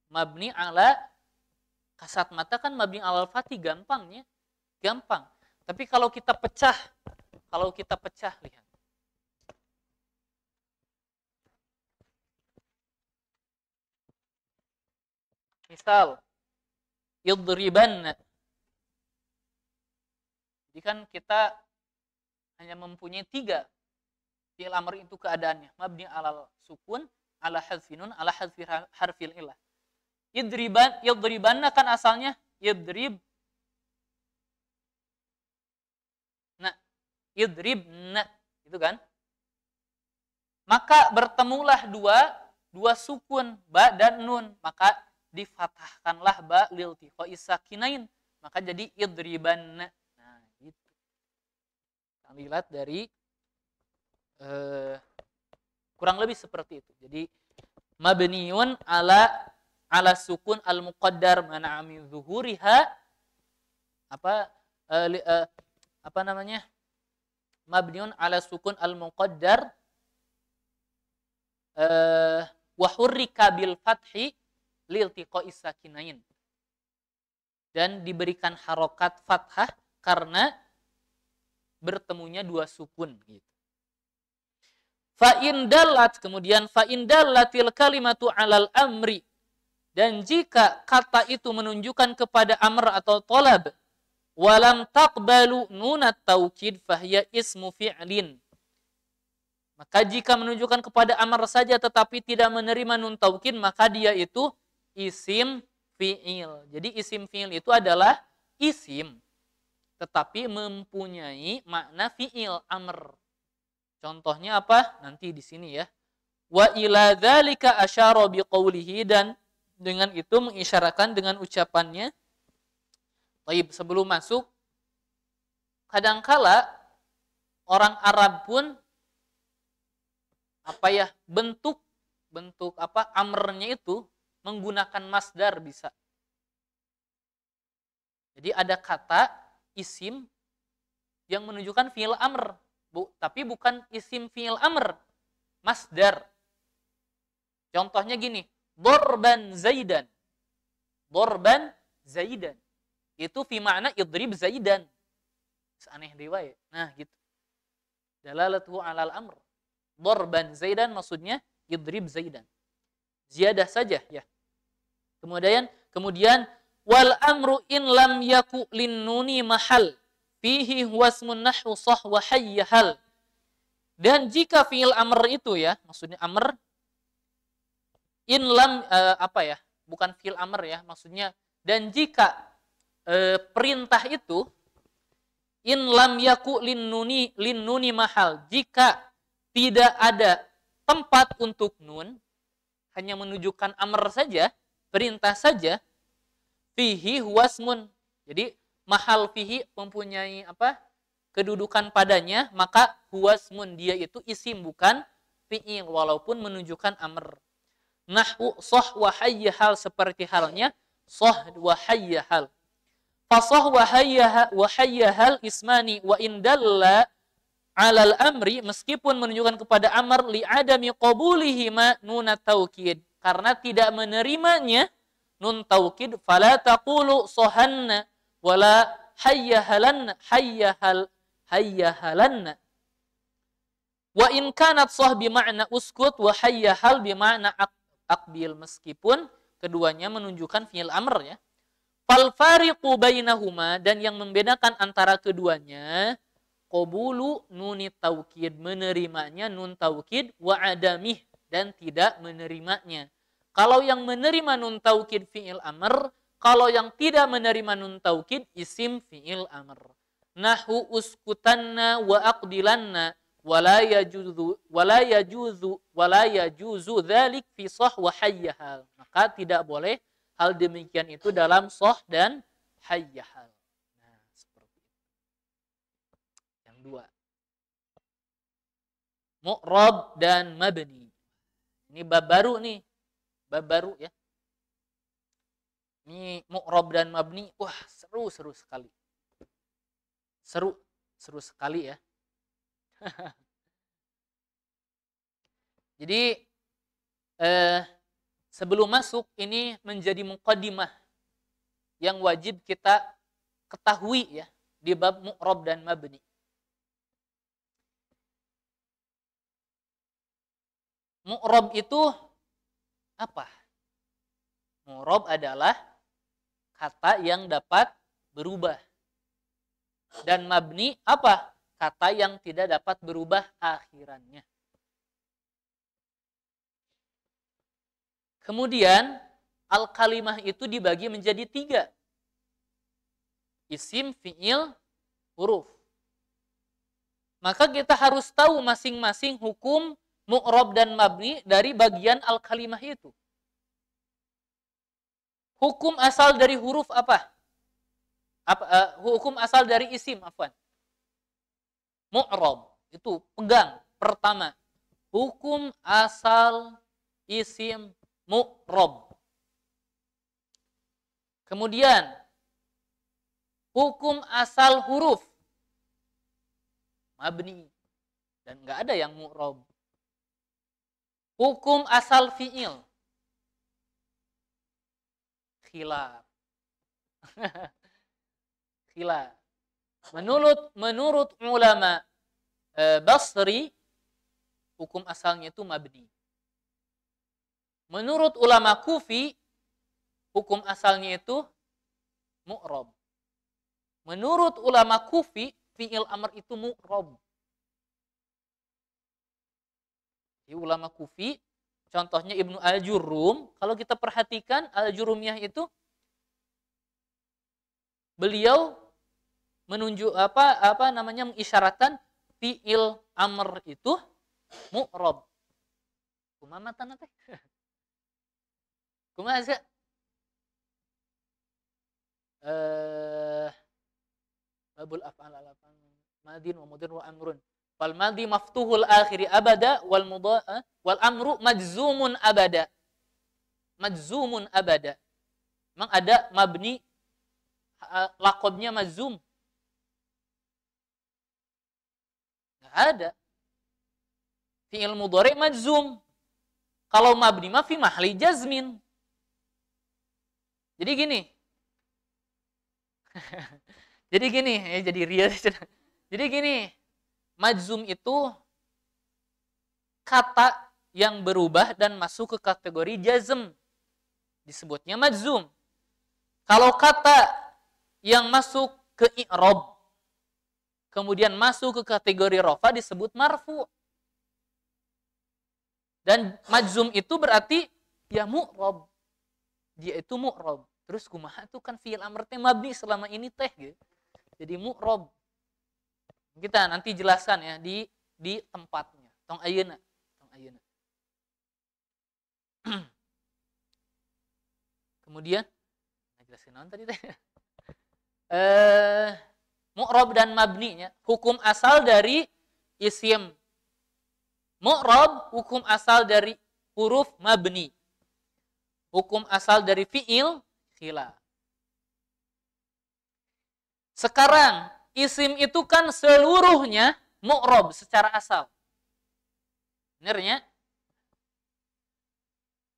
S1: Mabni ala kasat mata, kan mabni ala al-fathi, gampangnya. Gampang. Tapi kalau kita pecah lihat. Misal idribanna. Jadi kan kita hanya mempunyai 3 fi'il amr itu keadaannya. Mabni alal sukun, ala hadfi nun, ala hadfi harfil ilah. Yadribanna kan asalnya yadrib. Nah, yadribna, itu kan? Maka bertemulah dua sukun, ba dan nun, maka difathahkanlah ba liltiqa'i sakinain, maka jadi idribanna. Nah, gitu. Kita lihat dari kurang lebih seperti itu. Jadi mabniun ala sukun al muqaddar mana'a min zuhuriha apa namanya? Mabniun ala sukun al muqaddar wa hurrika bil fathi liltiqa'i sakinain. Dan diberikan harokat fathah karena bertemunya 2 sukun gitu. Fa in dallat, kemudian fa in dallatil kalimatu 'alal amri, dan jika kata itu menunjukkan kepada amr atau tolab, walam taqbalu nunat taukid fahiya ismu fi'lin. Maka jika menunjukkan kepada amr saja tetapi tidak menerima nun taukid, maka dia itu isim fi'il. Jadi isim fi'il itu adalah isim tetapi mempunyai makna fi'il amr. Contohnya apa? Nanti di sini ya. Wa ila dzalika asyara biqaulihi, dan dengan itu mengisyaratkan dengan ucapannya. Baik, sebelum masuk, kadangkala orang Arab pun bentuk amrnya itu menggunakan masdar bisa. Jadi ada kata isim yang menunjukkan fi'il amr, tapi bukan isim fi'il amr, masdar. Contohnya gini, dorban zaidan. Dorban zaidan. Itu fi makna idrib zaidan. Aneh dewa ya. Nah gitu. Dalalatuhu alal amr. Dorban zaidan maksudnya idrib zaidan. Ziyadah saja ya. Kemudian wal amru in lam yaku linnuni mahal fihi wasmun nahwu sah wa hayyahal. Dan jika fi'il amr itu ya, maksudnya amr in lam bukan fi'il amr ya, maksudnya dan jika perintah itu in lam yaku linnuni mahal, jika tidak ada tempat untuk nun, hanya menunjukkan amr saja, perintah saja, fihi wasmun. Jadi mahal fihi mempunyai kedudukan padanya, maka huwasmun, dia itu isim bukan fi'il walaupun menunjukkan amr. Nahwu sah wa hayyahal, seperti halnya sah wa hayyahal. Fasah wa hayyahal ismani wa indalla alal amri, meskipun menunjukkan kepada amr, li adami qabulihima nunat taukid, karena tidak menerimanya nun taukid, fala taqulu sahanna wala hayyahalanna hayyahalanna. Wa in kanat sah bima'na uskut wa hayyahal bima'na aqbil, meskipun keduanya menunjukkan fi'il amr ya. Fal fariqu bainahuma, dan yang membedakan antara keduanya qabulu nunit taukid, menerimanya nun taukid, wa adamih, dan tidak menerimanya. Kalau yang menerima nun taukid fi'il amr, kalau yang tidak menerima nun taukid isim fi'il amr. Nahu uskutanna wa aqdilanna wala yajuzu dzalik fi sah wa hayyahal. Maka tidak boleh hal demikian itu dalam sah dan hayyahal. Nah, seperti itu. Yang 2. Mu'rab dan mabni. Ini bab baru nih. Bab baru ya. Ini mu'rab dan mabni, wah seru sekali. Seru sekali ya. Jadi sebelum masuk, ini menjadi muqaddimah yang wajib kita ketahui ya di bab mu'rab dan mabni. Mu'rab itu apa? Mu'rab adalah kata yang dapat berubah. dan mabni apa? Kata yang tidak dapat berubah akhirannya. Kemudian al-kalimah itu dibagi menjadi 3. Isim, fi'il, huruf. Maka kita harus tahu masing-masing hukum mu'rab dan mabni dari bagian al-kalimah itu. Hukum asal dari huruf apa? Hukum asal dari isim, afwan. Mu'rab, itu pegang. Pertama, hukum asal isim mu'rab. Kemudian, hukum asal huruf mabni. Dan nggak ada yang mu'rab. Hukum asal fi'il khilaf. Khilaf. Menurut ulama Basri, hukum asalnya itu mabni. Menurut ulama Kufi, hukum asalnya itu mu'rab. Menurut ulama Kufi, fi'il amr itu mu'rab. Di ulama Kufi, contohnya Ibnu Al-Jurrum, kalau kita perhatikan Al-Jurrumiyah itu beliau menunjuk mengisyaratkan fi'il amr itu mu'rab. Kumaha matan teh? Kumaha sih? Babul af'al al-af'al madin wa mudin wa amrun. Wal madi maftuhul akhiri abada wal amru majzumun abada. Majzumun abada. Memang ada mabni laqabnya majzum? Enggak ada. Fi'il mudhari majzum. Kalau mabni mah fi mahli jazmin. Jadi gini. Jadi gini, majzum itu kata yang berubah dan masuk ke kategori jazm. Disebutnya majzum. Kalau kata yang masuk ke i'rab, kemudian masuk ke kategori rafa disebut marfu. Dan majzum itu berarti ya mu'rab. Dia itu mu'rab. Terus kumaha tuh kan fi'il amr teh mabni selama ini teh gitu. Jadi mu'rab. Kita nanti jelaskan ya di tempatnya. Tong ayeuna. Kemudian jelasin naon tadi teh? Mu'rab dan mabninya, hukum asal dari isim. Mu'rab hukum asal dari huruf mabni. Hukum asal dari fi'il khilaf. Sekarang isim itu kan seluruhnya mu'rab secara asal. Benernya?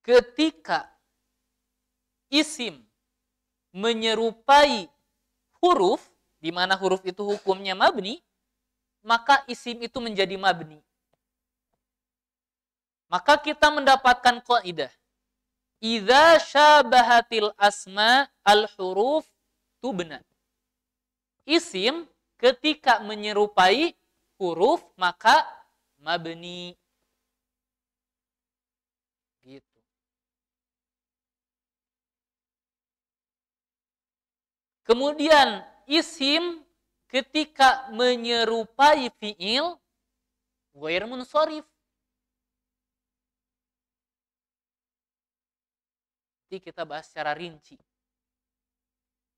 S1: Ketika isim menyerupai huruf, di mana huruf itu hukumnya mabni, maka isim itu menjadi mabni. Maka kita mendapatkan kaidah. Idza syabahatil asma al-huruf tubna. Isim ketika menyerupai huruf maka mabni. Gitu. Kemudian isim ketika menyerupai fi'il ghair munsharif. Nanti kita bahas secara rinci.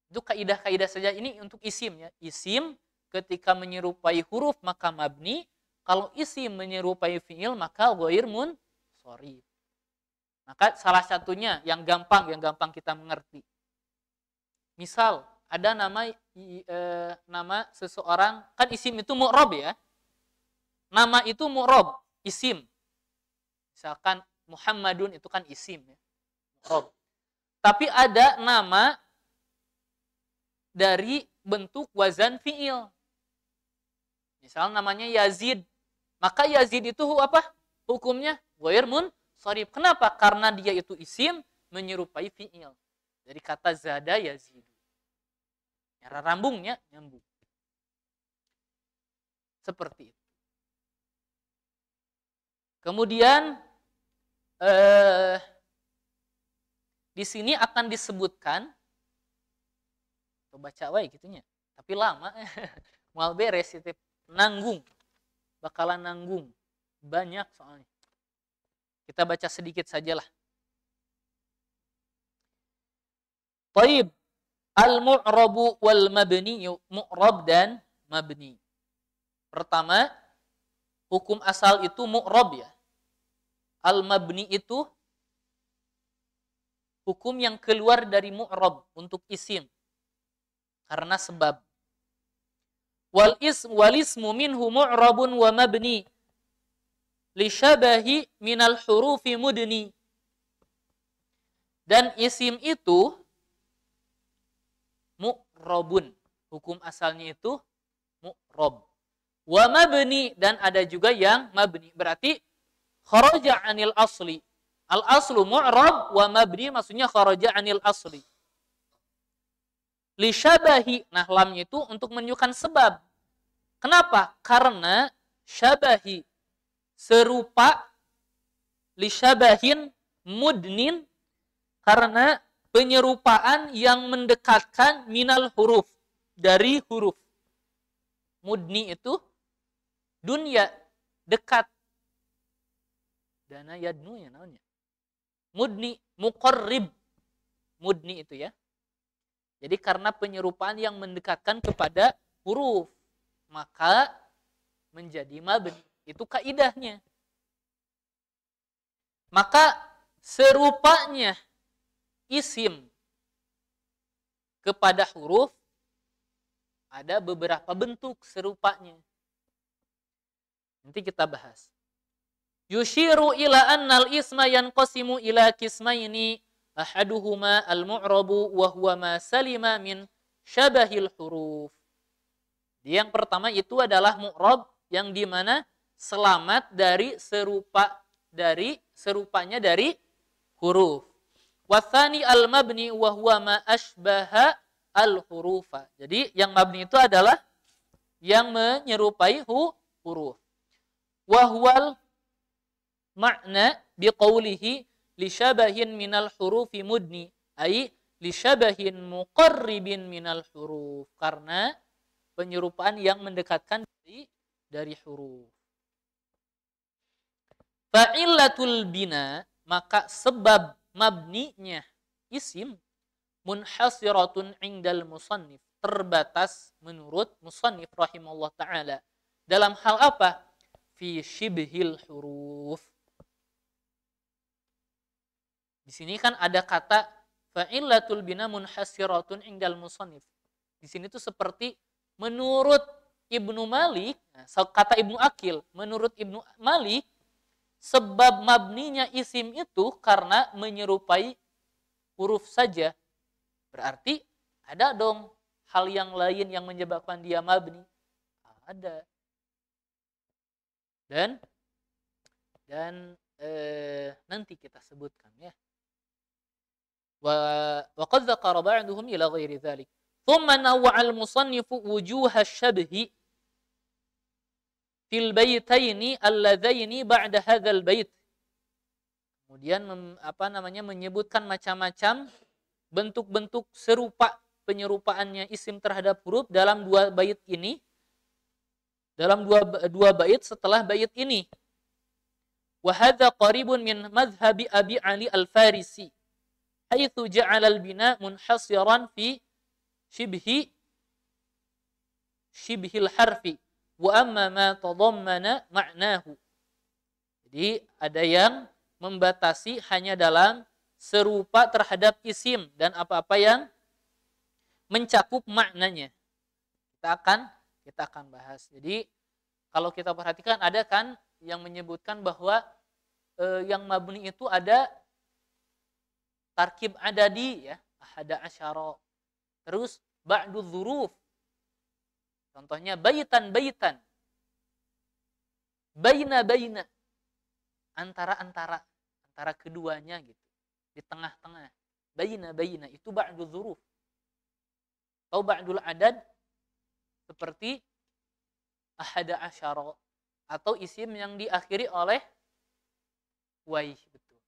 S1: Itu kaidah-kaidah saja ini untuk isim ya. Isim ketika menyerupai huruf maka mabni, kalau isim menyerupai fi'il maka ghair munsharif. Maka salah satunya yang gampang kita mengerti. Misal ada nama seseorang, kan isim itu mu'rab ya. Nama itu mu'rab, isim. Misalkan Muhammadun itu kan isim ya. Mu'rab. Tapi ada nama dari bentuk wazan fi'il. Misal namanya Yazid. Maka Yazid itu apa? Hukumnya ghair munsharif. Kenapa? Karena dia itu isim menyerupai fi'il. Dari kata zada Yazid. Nyara rambungnya nyambung. Seperti itu. Kemudian di sini akan disebutkan, baca wae gitunya, tapi lama, mau beres itu, nanggung, bakalan nanggung, banyak soalnya. Kita baca sedikit sajalah. Taib, al-mu'rabu wal mabni, mu'rab dan mabni. Pertama, hukum asal itu mu'rab ya. Al-mabni itu hukum yang keluar dari mu'rab untuk isim. Karena sebab. Wal ismu minhu mu'rabun wa mabni. Lishabahi minal hurufi mudni. Dan isim itu mu'rabun. Hukum asalnya itu mu'rab. Wa mabni, dan ada juga yang mabni. Berarti kharaja anil asli. Al aslu mu'rab wa mabni, maksudnya kharaja anil asli. Li syabahi, nah lamnya itu untuk menunjukkan sebab. Kenapa? Karena syabahi serupa, li syabahin mudnin, karena penyerupaan yang mendekatkan minal huruf, dari huruf. Mudni itu dunya, dekat. Dana yadnu ya namanya. Mudni, muqarrib. Mudni itu ya. Jadi karena penyerupaan yang mendekatkan kepada huruf, maka menjadi mabni. Itu kaidahnya. Maka serupanya isim kepada huruf ada beberapa bentuk serupanya. Nanti kita bahas. Yushiru ila annal isma yanqasimu ila kismaini ahaduhuma al-mu'rabu wa huwa ma salima min syabahil huruf. Yang pertama itu adalah mu'rab, yang dimana selamat dari serupanya dari huruf. Wathani al-mabni wa huwa ma ashbaha al-hurufa. Jadi yang mabni itu adalah yang menyerupai huruf. Wa huwal makna biqaulihi li syabahin minal hurufi mudni, ai li syabahin muqarribin minal huruf, karena penyerupaan yang mendekatkan dari huruf. Fa'illatul bina, maka sebab mabninya isim, munhasiratun indal musannif, terbatas menurut musannif rahimahullah ta'ala. Dalam hal apa? Fi shibhil huruf. Di sini kan ada kata fa'illatul bina munhasiratun indal musannif. Di sini tuh seperti menurut Ibnu Malik, kata Ibnu Akil, menurut Ibnu Malik, sebab mabninya isim itu karena menyerupai huruf saja. Berarti ada dong hal yang lain yang menyebabkan dia mabni. Ada. Dan nanti kita sebutkan ya. Wa qad dzakara ba'duhum ila ghairi dzalik. Thumma nawwa'a al-musannifu wujuha asy-syabhi fil baitaini alladzaini ba'da hadzal bait. Kemudian menyebutkan macam-macam bentuk-bentuk serupa penyerupaannya isim terhadap huruf dalam dua bait ini. Dalam dua bait setelah bait ini. Wa hadza qaribun min madhhabi Abi Ali Al-Farisi. Haitsu ja'ala al-bina munhasiran fi shibhil harfi wa amma ma tadammana ma'nahu. Jadi ada yang membatasi hanya dalam serupa terhadap isim dan apa-apa yang mencakup maknanya. Kita akan bahas. Jadi kalau kita perhatikan ada kan yang menyebutkan bahwa yang mabni itu ada tarkib adadi ya, ahada asyara. Terus ba'du dzuruf. Contohnya baitan. Baina. Antara keduanya gitu. Di tengah-tengah. Baina itu ba'du dzuruf. Atau ba'dul adad seperti ahada asyara, atau isim yang diakhiri oleh waih, betul.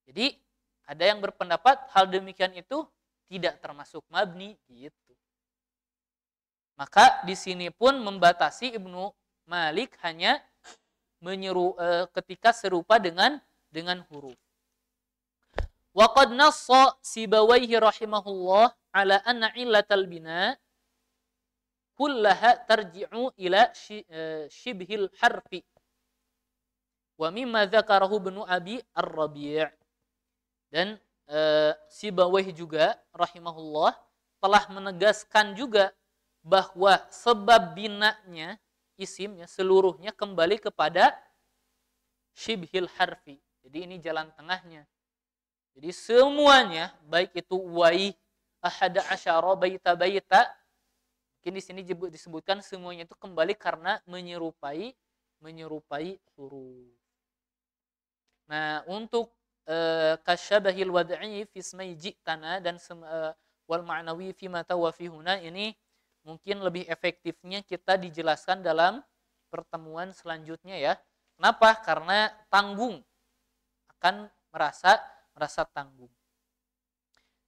S1: Jadi ada yang berpendapat hal demikian itu tidak termasuk mabni gitu. Maka di sini pun membatasi Ibnu Malik hanya ketika serupa dengan huruf. Wa qad nassa Sibawaihi rahimahullah ala anna illatal bina kullaha tarji'u ila shibhil harfi. Wa mimma dzakarahu Ibnu Abi Ar-Rabi'. Dan Sibawaihi juga rahimahullah telah menegaskan juga bahwa sebab binanya isimnya seluruhnya kembali kepada shibhil harfi. Jadi ini jalan tengahnya. Jadi semuanya, baik itu waih, ahada asyara, baita, mungkin di sini disebutkan semuanya itu kembali karena menyerupai huruf. Nah, untuk kasyabahil wad'i fi ismai ji'tana dan wal ma'nawi fi mata wa fi huna, ini mungkin lebih efektifnya kita dijelaskan dalam pertemuan selanjutnya ya. Kenapa? Karena tanggung, akan merasa tanggung.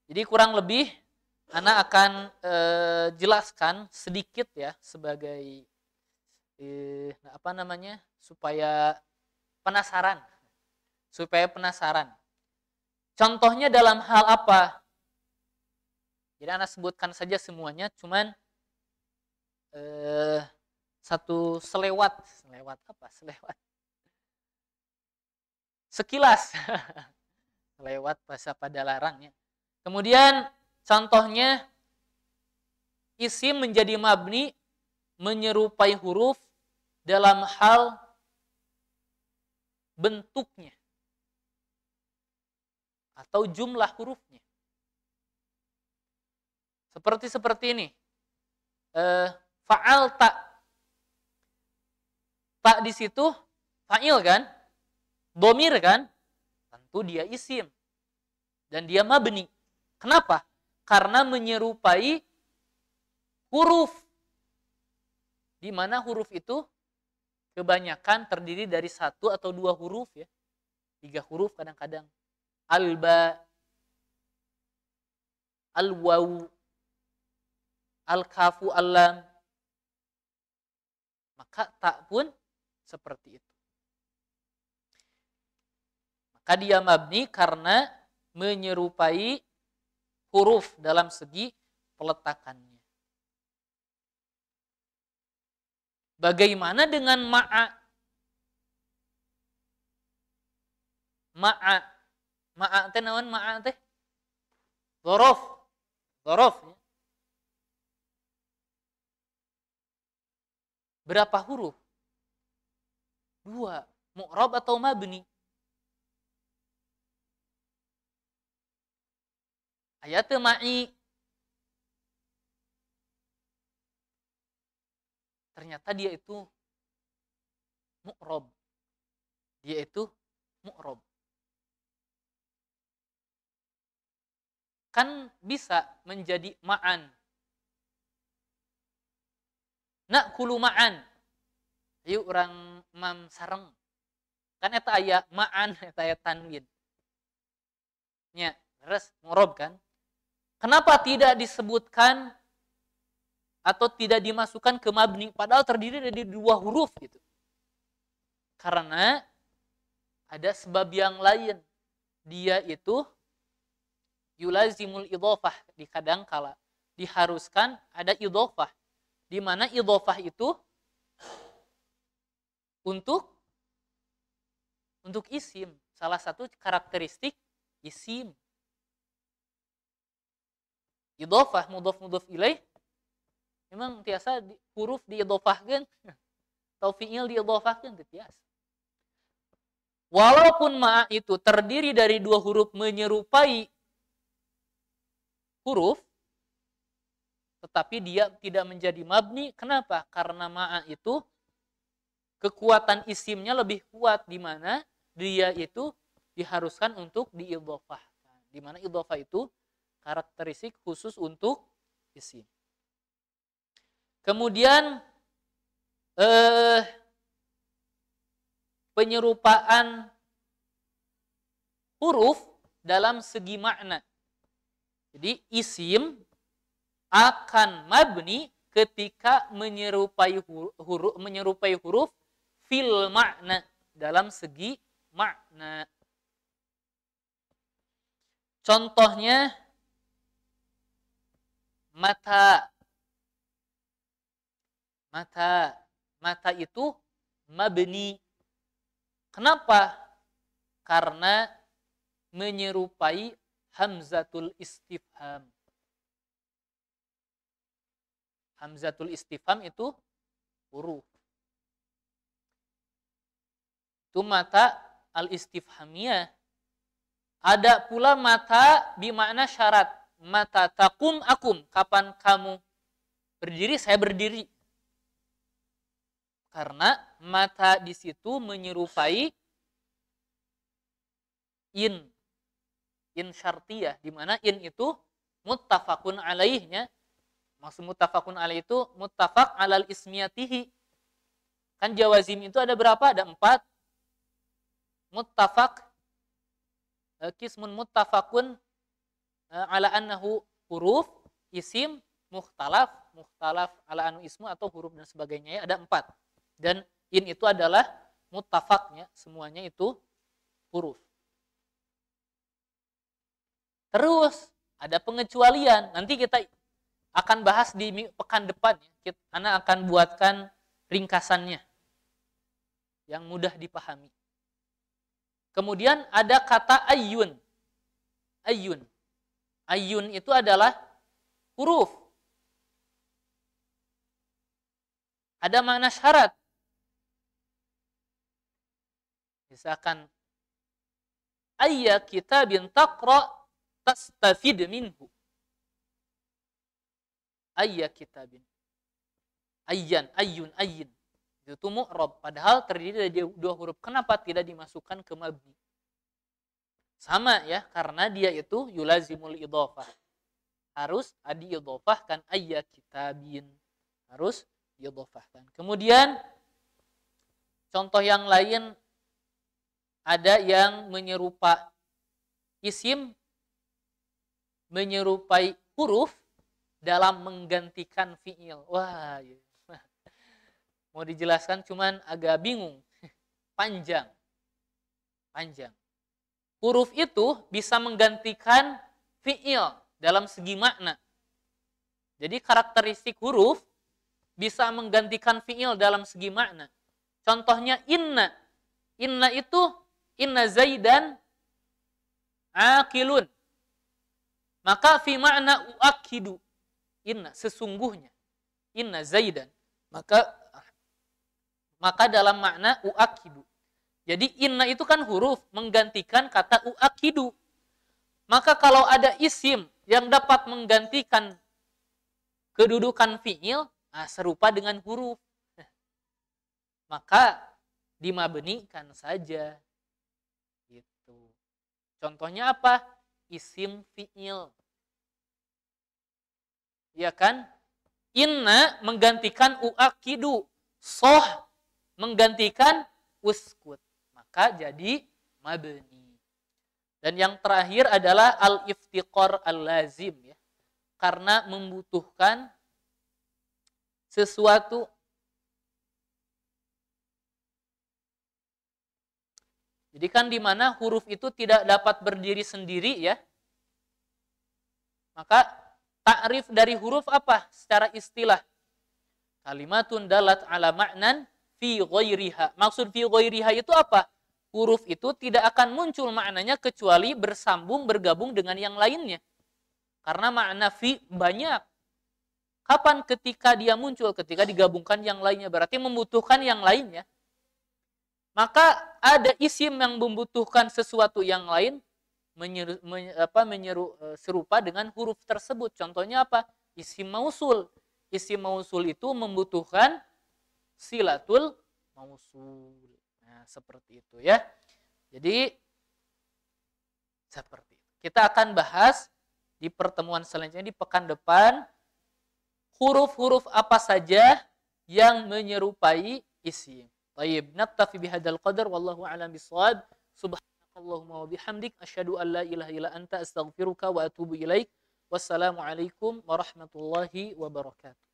S1: Jadi kurang lebih Ana akan jelaskan sedikit ya sebagai supaya penasaran. Contohnya dalam hal apa? Jadi Ana sebutkan saja semuanya, cuman satu selewat sekilas lewat bahasa Padalarangnya. Kemudian contohnya isim menjadi mabni menyerupai huruf dalam hal bentuknya atau jumlah hurufnya. Seperti ini. Fa'al tak di situ fa'il kan? Domir kan? Tentu dia isim. Dan dia mabni. Kenapa? Karena menyerupai huruf. Di mana huruf itu kebanyakan terdiri dari 1 atau 2 huruf ya. 3 huruf kadang-kadang. Al-ba, al-waw, al-kafu, al-lam. Maka tak pun seperti itu. Maka dia mabni karena menyerupai huruf dalam segi peletakannya. Bagaimana dengan ma'a? Ma'a teh naon ma'a teh? Dzaraf. Ya. Berapa huruf? 2. Mu'rab atau mabni? Ayat ma'i. Ternyata dia itu mu'rab. Kan bisa menjadi ma'an. Na'kulu ma'an. Ayo orang mam sareng. Kan eta aya ma'an, eta aya tanwin. Nya, terus mu'rab kan? Kenapa tidak disebutkan atau tidak dimasukkan ke mabni padahal terdiri dari 2 huruf gitu? Karena ada sebab yang lain. Dia itu yulazimul idhofah, di kadang kala diharuskan ada idhofah. Di mana idhofah itu untuk isim. Salah satu karakteristik isim. Idhofah mudhof ilaih memang tiasa huruf diidhofahkeun atau fiil diidhofahkeun tiasa. Walaupun ma'a itu terdiri dari 2 huruf menyerupai huruf, tetapi dia tidak menjadi mabni. Kenapa? Karena ma'a itu kekuatan isimnya lebih kuat, di mana dia itu diharuskan untuk diidhofahkan. Di mana idhofah itu karakteristik khusus untuk isim. Kemudian eh penyerupaan huruf dalam segi makna. Jadi isim akan mabni ketika menyerupai huruf fil makna, dalam segi makna. Contohnya mata. Mata itu mabni. Kenapa? Karena menyerupai hamzatul istifham. Hamzatul istifham itu huruf. Itu mata al-istifhamiyah. Ada pula mata bimakna syarat. Mata takum akum. Kapan kamu berdiri, saya berdiri. Karena mata di situ menyerupai in syartiyah, di mana in itu muttafaqun alaihnya. Maksud muttafaqun alaih itu muttafaq alal ismiyatihi. Kan jawazim itu ada berapa? Ada 4. Muttafaq, kismun muttafaqun ala annahu huruf, isim, mukhtalaf ala anhu ismu atau huruf dan sebagainya, ya, ada 4. Dan in itu adalah muttafaqnya, semuanya itu huruf. Terus ada pengecualian. Nanti kita akan bahas di pekan depan. Ana akan buatkan ringkasannya yang mudah dipahami. Kemudian ada kata ayyun. Ayyun itu adalah huruf. Ada makna syarat. Misalkan ayya kitabin taqra tastafid minhu. Ayya kitabin. Ayyun. Itu mu'rab. Padahal terdiri dari 2 huruf. Kenapa tidak dimasukkan ke mabni? Sama ya, karena dia itu yulazimul idhofah. Harus diidhofahkan ayya kitabin. Harus diidhofahkan. Kemudian contoh yang lain, ada yang menyerupai isim, menyerupai huruf dalam menggantikan fi'il. Wah, mau dijelaskan cuman agak bingung. Panjang. Huruf itu bisa menggantikan fi'il dalam segi makna. Jadi karakteristik huruf bisa menggantikan fi'il dalam segi makna. Contohnya inna. Inna itu inna Zaidan aqilun. Maka fi makna uakidu. Inna, sesungguhnya. Inna Zaidan. Maka dalam makna uakidu. Jadi inna itu kan huruf menggantikan kata uakidu. Maka kalau ada isim yang dapat menggantikan kedudukan fi'il, serupa dengan huruf, maka dimabnikan saja. Gitu. Contohnya apa? Isim fi'il. Ya kan? Inna menggantikan uakidu. Soh menggantikan uskut. Maka jadi mabni. Dan yang terakhir adalah al-iftiqar al-lazim. Ya. Karena membutuhkan sesuatu. Jadi kan di mana huruf itu tidak dapat berdiri sendiri ya. Maka ta'rif dari huruf apa? Secara istilah. Kalimatun dalat ala ma'nan fi ghairiha. Maksud fi ghairiha itu apa? Huruf itu tidak akan muncul maknanya kecuali bersambung, bergabung dengan yang lainnya. Karena makna fi banyak. Kapan ketika dia muncul? Ketika digabungkan yang lainnya. Berarti membutuhkan yang lainnya. Maka ada isim yang membutuhkan sesuatu yang lain serupa dengan huruf tersebut. Contohnya apa? Isim mausul. Isim mausul itu membutuhkan silatul mausul. Nah, seperti itu ya. Jadi seperti itu. Kita akan bahas di pertemuan selanjutnya di pekan depan huruf-huruf apa saja yang menyerupai isim. Baik, naktafi bihadzal qadar wallahu a'lam bissawab. Subhanakallahumma wa bihamdik asyhadu an la ilaha illa anta astaghfiruka wa atubu ilaik. Wassalamualaikum warahmatullahi wabarakatuh.